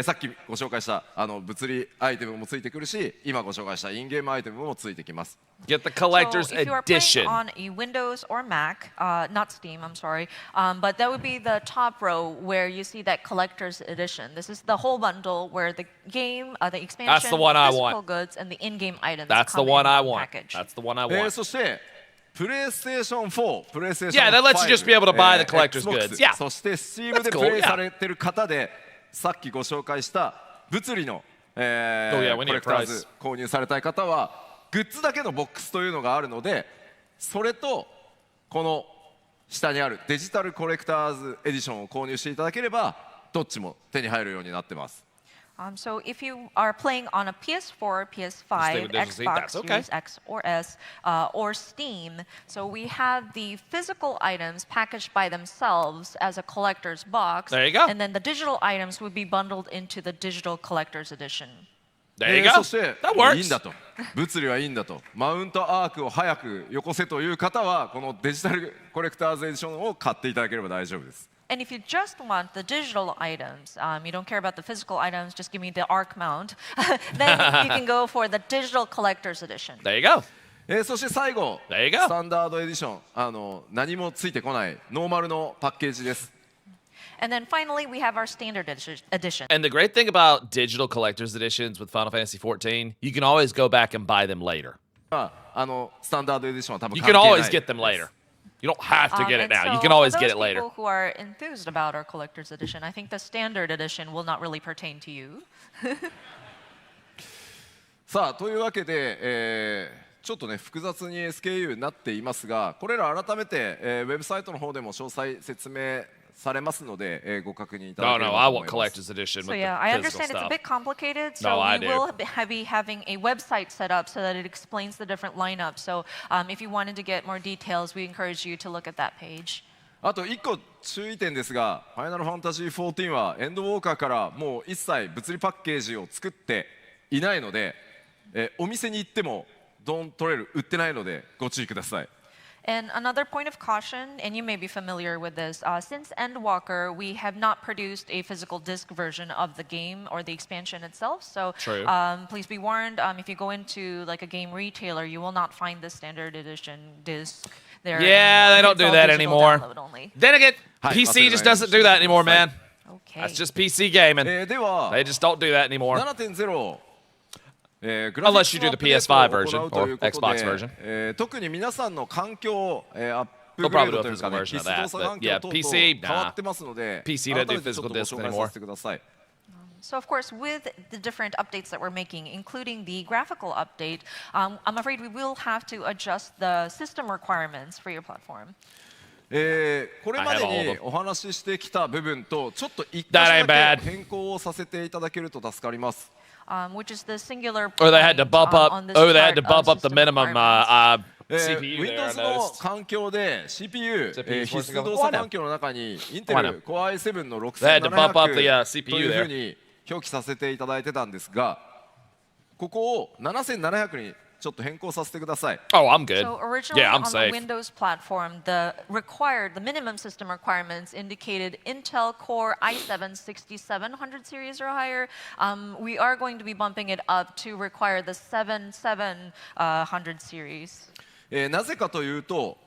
さっきご紹介した物理アイテムもついてくるし、今ご紹介したインゲームアイテムもついてきます。Get the collector's So if you are playing edition. on a Windows or Mac, not Steam, I'm sorry, but that would be the top row where you see that collector's edition. This is the whole bundle where the game, the expansion, That's the one I physical want. goods, and the in-game items That's the come one in I one want. package. That's the one I want. そしてプレイステーション4、プレイステーション Yeah, that lets you just be able to buy the collector's Xbox goods. Yeah. そして Steam で That's プ cool, レイされてる方で、さっきご紹介した物理の、コ yeah, we need レクターズ購入されたい方はグッズだけのボックスというのがあるので、それとこの下にあるデジタルコレクターズエディションを購入していただければどっちも手に入るようになってます。So if you are playing on a PS4, PS5, Xbox Series X or S, or Steam, so we have the physical items packaged by themselves as a collector's box. There you go. And then the digital items would be bundled into the digital collector's edition. There you go. そして That いいん works. だと、物理はいいんだと、マウントアークを早くよこせという方はこのデジタルコレクターズエディションを買っていただければ大丈夫です。And if you just want the digital items, you don't care about the physical items, just give me the Arc mount, then you can go for the digital collector's edition. There you go. そして最後、 There you go. スタンダードエディション、何もついてこないノーマルのパッケージです。And then finally, we have our standard edition. And the great thing about digital collector's editions with Final Fantasy XIV, you can always go back and buy them later. スタンダードエディションは多分 You 関 can 係ない always get them later. You don't have to get it And now. You so can always for get those it later. people who are enthused about our collector's edition, I think the standard edition will not really pertain to you. さあというわけで、ちょっとね複雑に SKU になっていますが、これら改めて、ウェブサイトの方でも詳細説明されますので、ご確認いただければと I 思 want います。collector's edition with So yeah, the I physical understand it's a stuff. bit complicated. So No, I we do. will be having a website set up so that it explains the different lineups. So if you wanted to get more details, we encourage you to look at that page. あと1個注意点ですが、ファイナルファンタジー14はエンドウォーカーからもう一切物理パッケージを作っていないので、お店に行ってもドントレール売ってないのでご注意ください。And another point of caution, and you may be familiar with this, since Endwalker, we have not produced a physical disc version of the game or the expansion itself. So please be warned, if you go into like a game retailer, you will not find the standard edition disc there. Yeah, they don't do that anymore. Then again, はい、 PC just doesn't do that anymore, man. Okay. That's just PC gaming. では They just don't do that anymore. 7.0 Unless you do the PS5 version or Xbox version. 特に皆さんの環境アップ They'll グレー probably ド do と a いうか physical ね、 version 必 of 須動 that. 作環 But 境 yeah, 等 PC, 々変わってますので、 PC 改 don't め do てちょっと physical ご discs 紹介さ anymore. せてください。 So of course, with the different updates that we're making, including the graphical update, I'm afraid we will have to adjust the system requirements for your platform. これまでにお話ししてきた部分とちょっと一箇 That 所 ain't だ bad. け変更をさせていただけると助かります。Which is the singular Or they had to point, bump up. on this Oh, they had to part of bump up the system minimum requirements. CPU there. I Windows の noticed. 環境で CPU、 必須動 Why 作 not? 環境の中にインテ Why ル Core i7 の They had to bump up the 6700 CPU というふう there. に表記させていただいてたんですが、ここを7700にちょっと変更させてください。 Oh, I'm good. So originally Yeah, I'm on the safe. Windows platform, the minimum system requirements indicated Intel Core i7 6700 series or higher. We are going to be bumping it up to require the 7700 series. なぜかというと、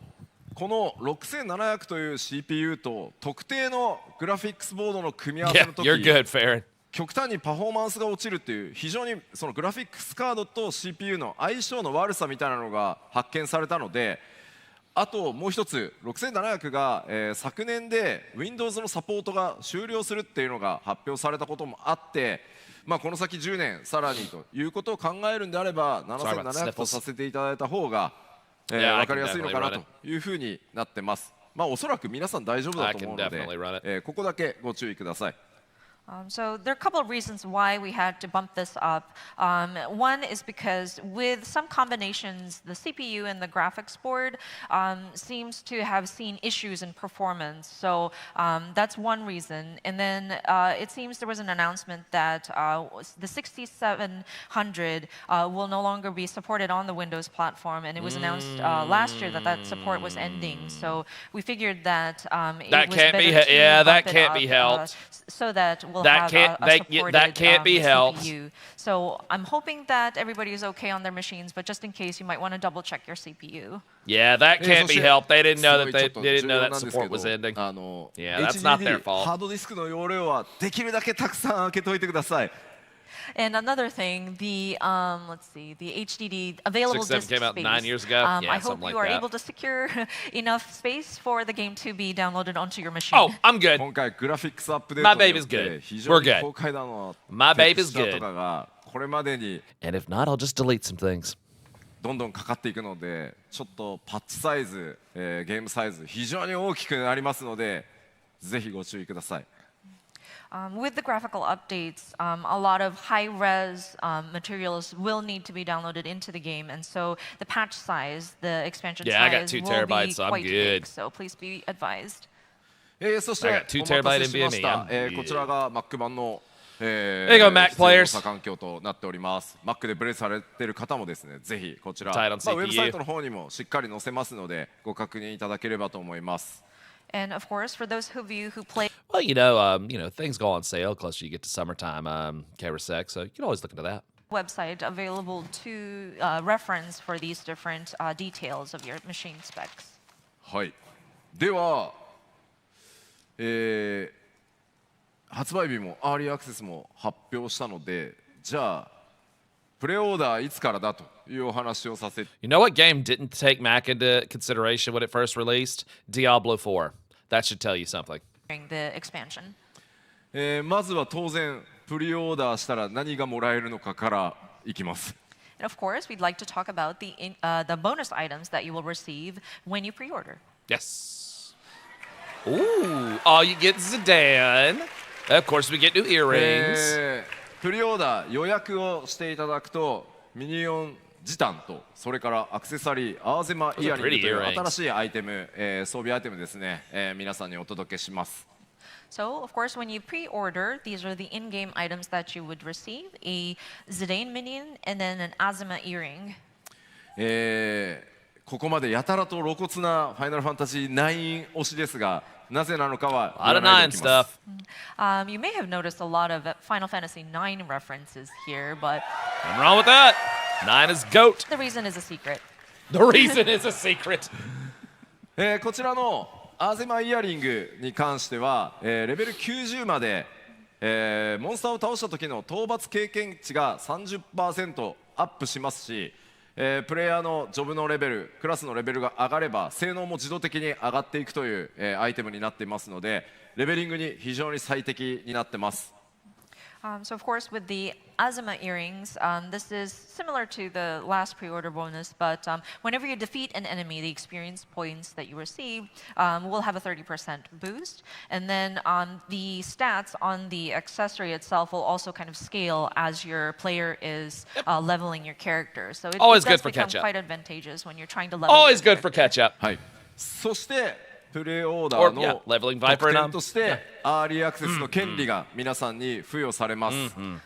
この6700という CPU と特定のグラフィックスボードの組み合わせ Yeah, の時 you're good, Farron. 極端にパフォーマンスが落ちるっていう非常にそのグラフィックスカードと CPU の相性の悪さみたいなのが発見されたので、あともう一つ6700が、昨年で Windows のサポートが終了するっていうのが発表されたこともあって、まあ、この先10年さらにということを考えるんであれば7700とさせていただいた方が、分かりやすいのかなというふうになってます。まあ、おそらく皆さん大丈夫だと思うので、ここだけご注意ください。So there are a couple of reasons why we had to bump this up. One is because with some combinations, the CPU and the graphics board seems to have seen issues in performance. So that's one reason. And then it seems there was an announcement that the 6700 will no longer be supported on the Windows platform. And it was announced last year that that support was ending. So we figured that it was better to bump it up, be helped. So that we'll That have can't- a supported that can't be helped. CPU. So I'm hoping that everybody is okay on their machines, but just in case, you might want to double check your CPU. Yeah, that can't be helped. They didn't know that すごいちょっと they didn't know 重要 that なんですけ support ど was ending. あの Yeah, that's not their HDD fault. ハードディスクの容量はできるだけたくさん開けといてください。 And another thing, the let's see, the HDD available 6.7 disk came out space. 9 years ago. Yeah, I hope something you like are that. able to secure enough space for the game to be downloaded onto your machine. Oh, I'm good. 今回グラフィックスアップデー My トによ baby's っ good. て非常 We're に good. 高階段の My テ baby's クスチャー good. とかがこれまでに And if not, I'll just delete some things. どんどんかかっていくので、ちょっとパッチサイズ、ゲームサイズ非常に大きくなりますので、ぜひご注意ください。With the graphical updates, a lot of high-res materials will need to be downloaded into the game, and so the patch size, the expansion Yeah, I got size 2 will be terabytes, so I'm quite good. big. So please be advised. そして I got 2お待たせしました terabyte NVMe. こちらが Mac 版の、There you go, Mac 必要 players. 動作環境となっております。Mac でプレイされている方もですね、ぜひこちら、Tied on ウ CPU. ェブサイトの方にもしっかり載せますので、ご確認いただければと思います。 And of course, for those of you who play Well, things go on sale closer you get to summertime, KRSX, so you can always look into that. website available to reference for these different details of your machine specs. はい。では、発売日もアーリーアクセスも発表したので、じゃあプレオーダーいつからだというお話をさせて。You know what game didn't take Mac into consideration when it first released? Diablo 4. That should tell you something. During the expansion. まずは当然プリオーダーしたら何がもらえるのかからいきます。And of course, we'd like to talk about the bonus items that you will receive when you pre-order. Yes. Ooh, oh, you get Zidane. Of course, we get new earrings. プリオーダー予約をしていただくとミニオンジタンとそれからアクセサリーアーゼマイヤリングという新しいアイテム、装備アイテムですね、皆さんにお届けします。So, of course, when you pre-order, these are the in-game items that you would receive: a Zidane minion and then an Azuma earring. ここまでやたらと露骨なファイナルファンタジー9推しですが、なぜなのかは言わないでおきます。You may have noticed a lot of Final Fantasy IX references here, but Nothing wrong with that. 9 is GOAT. the reason is a secret. The reason is a secret. こちらのアーゼマイヤリングに関しては、レベル90まで、モンスターを倒した時の討伐経験値が 30% アップしますし、プレイヤーのジョブのレベル、クラスのレベルが上がれば性能も自動的に上がっていくという、アイテムになっていますので、レベリングに非常に最適になってます。So, of course, with the Azuma earrings, this is similar to the last pre-order bonus, but whenever you defeat an enemy, the experience points that you receive will have a 30% boost. And then the stats on the accessory itself will also kind of scale as your player is leveling your character. So it Always does good for become catch-up. quite advantageous when you're trying to level Always your good for character. catch up. はい。そしてプレオーダ Or, ー yeah, の leveling 特 Viper 典としてアーリーアクセスの権利が皆さんに付与されます。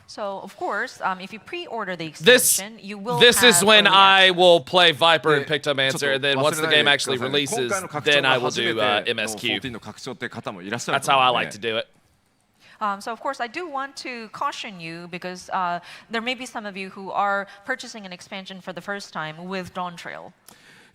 So, of course, if you pre-order the This extension, you will this have is when early I access. will play Viper and Yeah, Pictomancer, and then ちょっと once the game actually 忘れないでく releases, ださいね。今回の拡張 then が I will 初め do ての MSQ. 14の拡張っていう方もいらっしゃる That's と how 思 I うの like to で、 do it. So, of course, I do want to caution you because there may be some of you who are purchasing an expansion for the first time with Dawn Trail.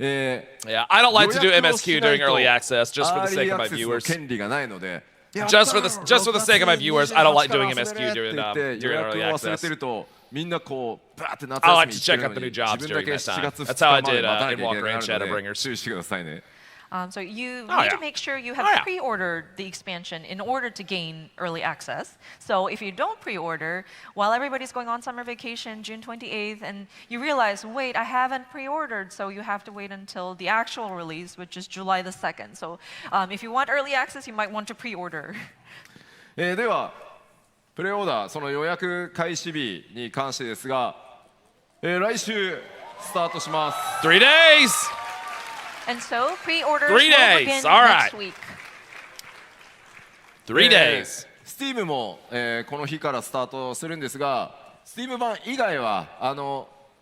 Yeah, I don't like to do 予約を MSQ しない during と early access just for ア the ーリ sake ー of ア my クセスの viewers. 権利がないので、 Just for the sake of my viewers, I don't like doing MSQ during 予 early 約を忘れ access. てるとみんなこうバーって夏 I 休 like み to 行ってる check の out the に new jobs 自分だけ during that 7 time. 月 That's how I 2日まで did 待たな in きゃいけ Walker ない and ので Shadowbringers. 注意してくださいね。So you Oh, need yeah. to make sure you have Oh, yeah. pre-ordered the expansion in order to gain early access. So if you don't pre-order, while everybody's going on summer vacation, June 28th, and you realize, wait, I haven't pre-ordered, so you have to wait until the actual release, which is July the 2nd. So if you want early access, you might want to pre-order. ではプレオーダーその予約開始日に関してですが、来週スタートします。 3 days! And so pre-orders 3 will days. begin All right. next week. 3 days. Steam も、この日からスタートするんですが、Steam 版以外は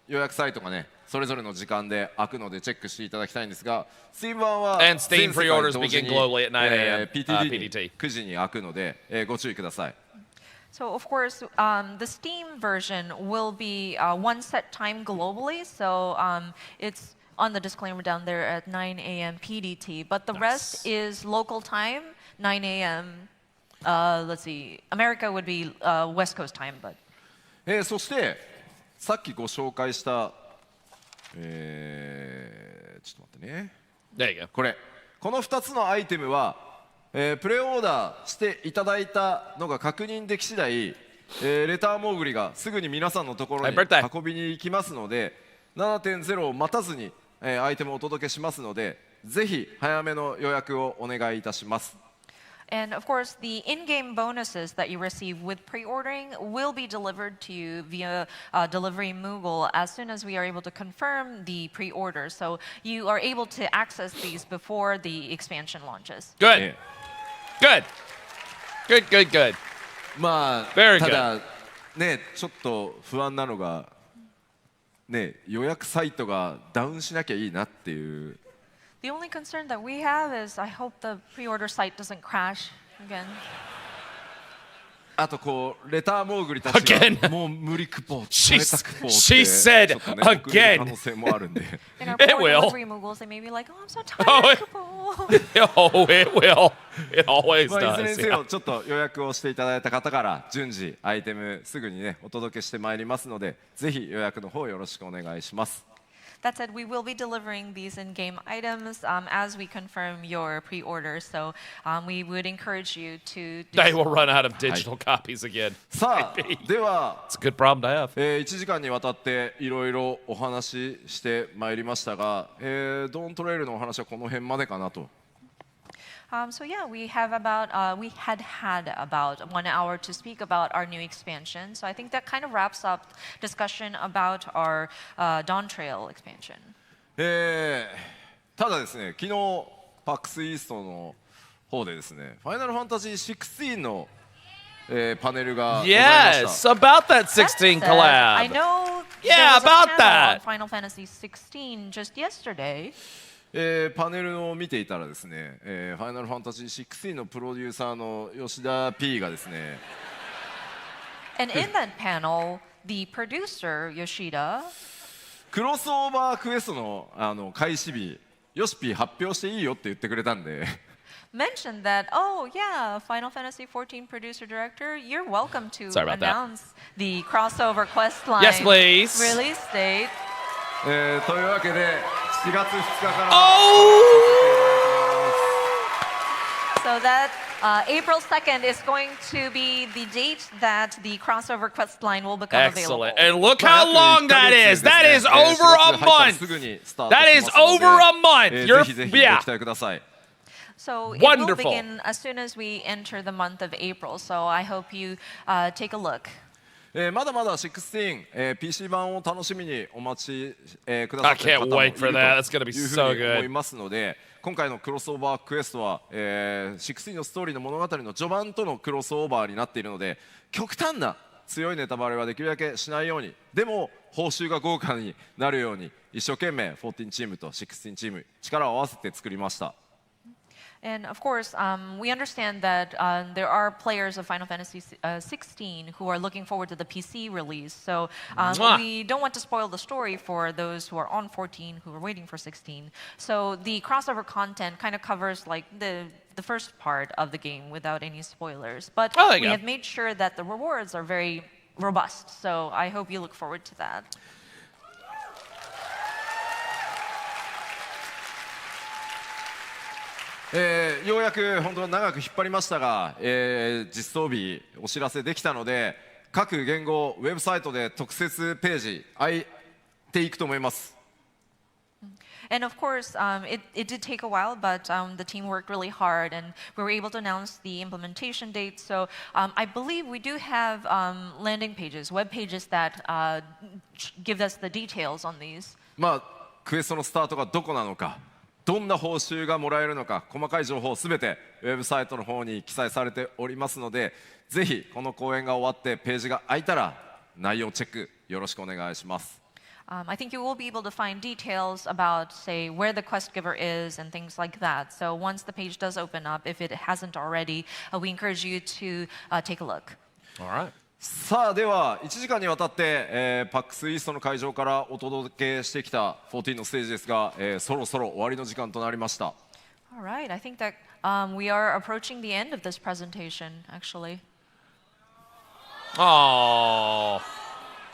予約サイトがねそれぞれの時間で開くのでチェックしていただきたいんですが、Steam 版は And 全 Steam 世界 pre-orders 同時 begin に globally at 9 a.m. PTD に PDT. 9時に開くので、ご注意ください。So of course, the Steam version will be one set time globally. So it's on the disclaimer down there at 9 a.m. PDT. But the rest is local time, 9 a.m. Let's see, America would be West Coast time, but. そしてさっきご紹介した、ちょっと待ってね。There you go. この2つのアイテムは、プレオーダーしていただいたのが確認でき次第、レターモーグリがすぐに皆さんのところに Happy birthday. 運びに行きますので、7.0 を待たずに、アイテムをお届けしますので、ぜひ早めの予約をお願いいたします。And of course, the in-game bonuses that you receive with pre-ordering will be delivered to you via delivery Moogle as soon as we are able to confirm the pre-order. So you are able to access these before the expansion launches. Good. Good. Good, good, good. まあ Very ただねちょっと不安なのがね予約サイトがダウンしなきゃいいなっていう。 The only concern that we have is I hope the pre-order site doesn't crash again. あとこうレターモーグリたちがもう無理クポー冷たクポーって she said ちょっとね送る again. 可能性もあるんで In our It poor will. delivery Moogles, they may be like, oh, I'm so Oh, tired. it- Kupo." Oh, it will. It always まあいずれ does. にせ Yeah. よちょっと予約をしていただいた方から順次アイテムすぐにねお届けしてまいりますのでぜひ予約の方よろしくお願いします。That said, we will be delivering these in-game items as we confirm your pre-order. So we would encourage you to. They will run out of digital copies again. さあでは It's a good problem to have. 1時間にわたっていろいろお話ししてまいりましたが、ドーントレイルのお話はこの辺までかなと。So yeah, we had about 1 hour to speak about our new expansion. So I think that kind of wraps up discussion about our Dawn Trail expansion. ただですね、昨日パックスイーストの方でですね、ファイナルファンタジー16の、パネルがございました。 Yes, about that 16 collab. I know. Yeah, there was a about panel that. on Final Fantasy 16 just yesterday. パネルを見ていたらですね、ファイナルファンタジー16のプロデューサーの吉田 P がですね、And in that panel, the producer Yoshida クロスオーバークエストの開始日、ヨシピ発表していいよって言ってくれたんで。mentioned that, oh yeah, Final Fantasy 14 producer director, you're welcome to announce the crossover quest line Yes, please. release date. というわけで4月2日から So that April 2nd is going to be the date that the crossover quest line will become Excellent. available. And look how long that is. That is over a month. That is over a month. ぜひぜひご期待ください。 So it Wonderful. will begin as soon as we enter the month of April. So I hope you take a look. まだまだ16、PC 版を楽しみにお待ち、くださっている方 I can't もい wait る for と that. That's gonna be いうふ so うに思い good. ますので、今回のクロスオーバークエストは、16のストーリーの物語の序盤とのクロスオーバーになっているので、極端な強いネタバレはできるだけしないように、でも報酬が豪華になるように一生懸命14チームと16チーム力を合わせて作りました。 And of course, we understand that there are players of Final Fantasy 16 who are looking forward to the PC release. So we don't want to spoil the story for those who are on 14 who are waiting for 16. So the crossover content kind of covers like the first part of the game without any spoilers. But we have made sure that the rewards are very robust. So I hope you look forward to that. ようやく本当長く引っ張りましたが、実装日お知らせできたので各言語ウェブサイトで特設ページ開いていくと思います。 And of course, it did take a while, but the team worked really hard, and we were able to announce the implementation date. So I believe we do have landing pages, web pages that give us the details on these. まあクエストのスタートがどこなのか、どんな報酬がもらえるのか、細かい情報すべてウェブサイトの方に記載されておりますので、ぜひこの講演が終わってページが開いたら内容チェックよろしくお願いします。 I think you will be able to find details about, say, where the quest giver is and things like that. So once the page does open up, if it hasn't already, we encourage you to take a look. All right. さあでは1時間にわたって、パックスイーストの会場からお届けしてきた14のステージですが、そろそろ終わりの時間となりました。 All right, I think that we are approaching the end of this presentation, actually. Oh.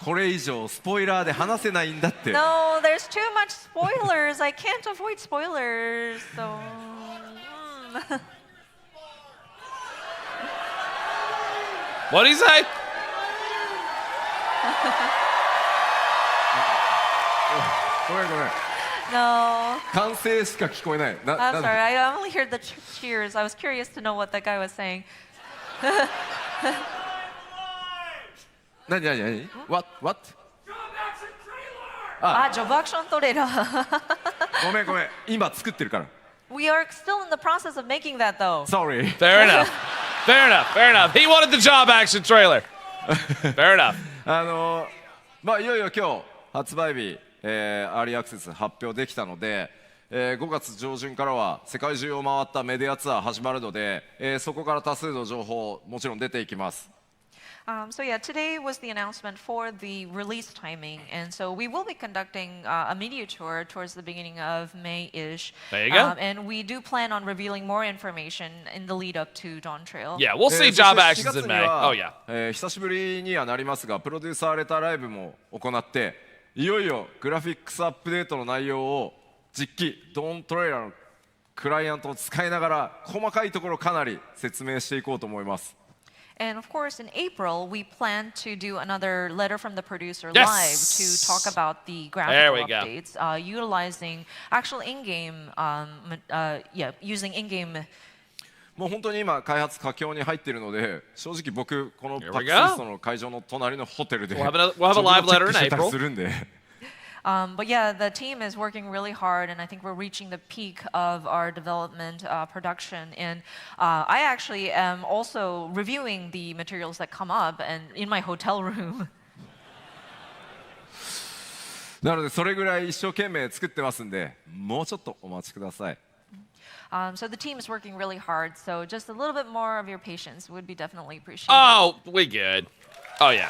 これ以上スポイラーで話せないんだって。 No, there's too much spoilers. I can't avoid spoilers. So. What did he say? ごめんごめん。 No. 歓声しか聞こえない。I'm sorry, I only heard the cheers. I was curious to know what that guy was saying. 何何何 What? What? ジョブアクショントレーラー。ごめんごめん。今作ってるから。We are still in the process of making that though. Sorry. Fair enough. Fair enough. Fair enough. He wanted the job action trailer. Fair enough. まあいよいよ今日発売日、アーリーアクセス発表できたので、5月上旬からは世界中を回ったメディアツアー始まるので、そこから多数の情報もちろん出ていきます。So yeah, today was the announcement for the release timing, and so we will be conducting a media tour towards the beginning of May-ish. There you go. And we do plan on revealing more information in the lead up to Dawn Trail. Yeah, we'll see job actions in May. Oh yeah. 久しぶりにはなりますが、プロデューサーレターライブも行って、いよいよグラフィックスアップデートの内容を実機ドーントレーラーのクライアントを使いながら細かいところかなり説明していこうと思います。And of course, in April, we plan to do another letter from the producer live Yes! to talk about the There we graphical go. updates, utilizing actual in-game, using in-game. もう本当に今開発佳境に入っているので、正直僕この Here パ we ク go. スイストの会場の隣のホテルで We'll have a live letter in チェックしてたり April. するんで。But yeah, the team is working really hard, and I think we're reaching the peak of our development production. And I actually am also reviewing the materials that come up and in my hotel room. なのでそれぐらい一生懸命作ってますんで、もうちょっとお待ちください。So the team is working really hard. So just a little bit more of your patience would be definitely appreciated. Oh, we good. Oh yeah.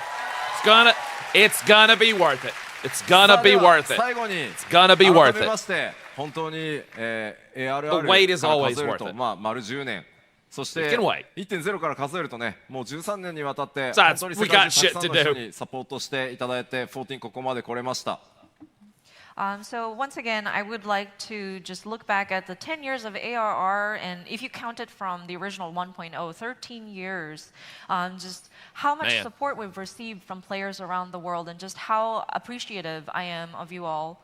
It's gonna be worth it. It's gonna be worth it. 最後に It's gonna be worth 改めま it. して本当に、ARR The wait is から always 数える worth と it. まあ丸10年。そして You can wait. 1.0 から数えるとね、もう13年にわたってさあ本当に世 we 界 got 中たくさん shit の to 人 do. にサポートしていただいて、14ここまで来れました。So once again, I would like to just look back at the 10 years of ARR, and if you count it from the original 1.0, 13 years, just how much Man. support we've received from players around the world, and just how appreciative I am of you all.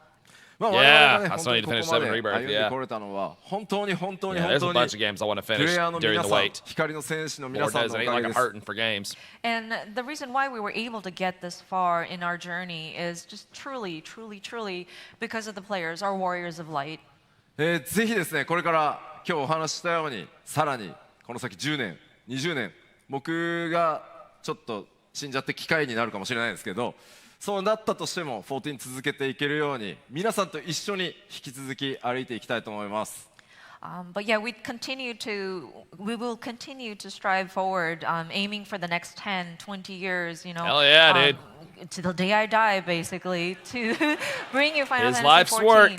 まあ Yeah, 我々がね I 本 still 当 need に to こ finish こま Seven で Rebirth, 歩んで yeah. これたのは本当に本当に Yeah, 本 there's 当 a に bunch of games I want to プ finish レイヤーの during 皆 the さん、 wait. 光の戦士の皆 Lord さん knows の it お ain't か like げ I'm です。 hurting for games. And the reason why we were able to get this far in our journey is just truly, truly, truly because of the players, our warriors of light. ぜひですね、これから今日お話ししたように、さらにこの先10年、20年、僕がちょっと死んじゃって機会になるかもしれないですけど、そうなったとしても14続けていけるように、皆さんと一緒に引き続き歩いていきたいと思います。But yeah, we will continue to strive forward, aiming for the next 10, 20 years, you know. Hell yeah, dude. To the day I die, basically, to bring you Final His Fantasy life's 14. work.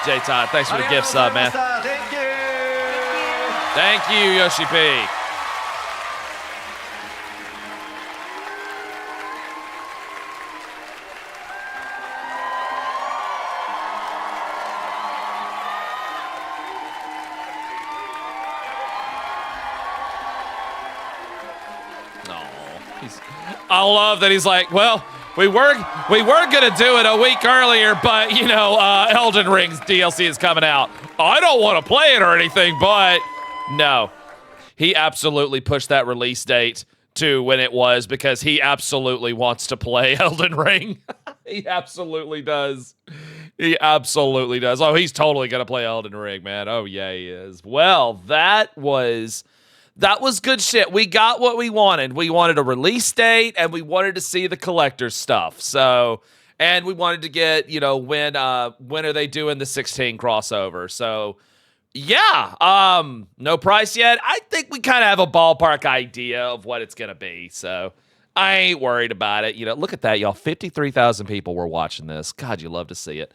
J Todd, thanks for the gift sub, man. Thank you. Thank you, Yoshi P. I love that he's like, well, we were gonna do it a week earlier, but you know, Elden Ring's DLC is coming out. I don't want to play it or anything, but no, he absolutely pushed that release date to when it was because he absolutely wants to play Elden Ring. He absolutely does. He absolutely does. Oh, he's totally gonna play Elden Ring, man. Oh yeah, he is. Well, that was good shit. We got what we wanted. We wanted a release date, and we wanted to see the collector's stuff. So, and we wanted to get, you know, when are they doing the 16 crossover? So, yeah. No price yet. I think we kind of have a ballpark idea of what it's gonna be. So, I ain't worried about it. You know, look at that, y'all. 53,000 people were watching this. God, you love to see it.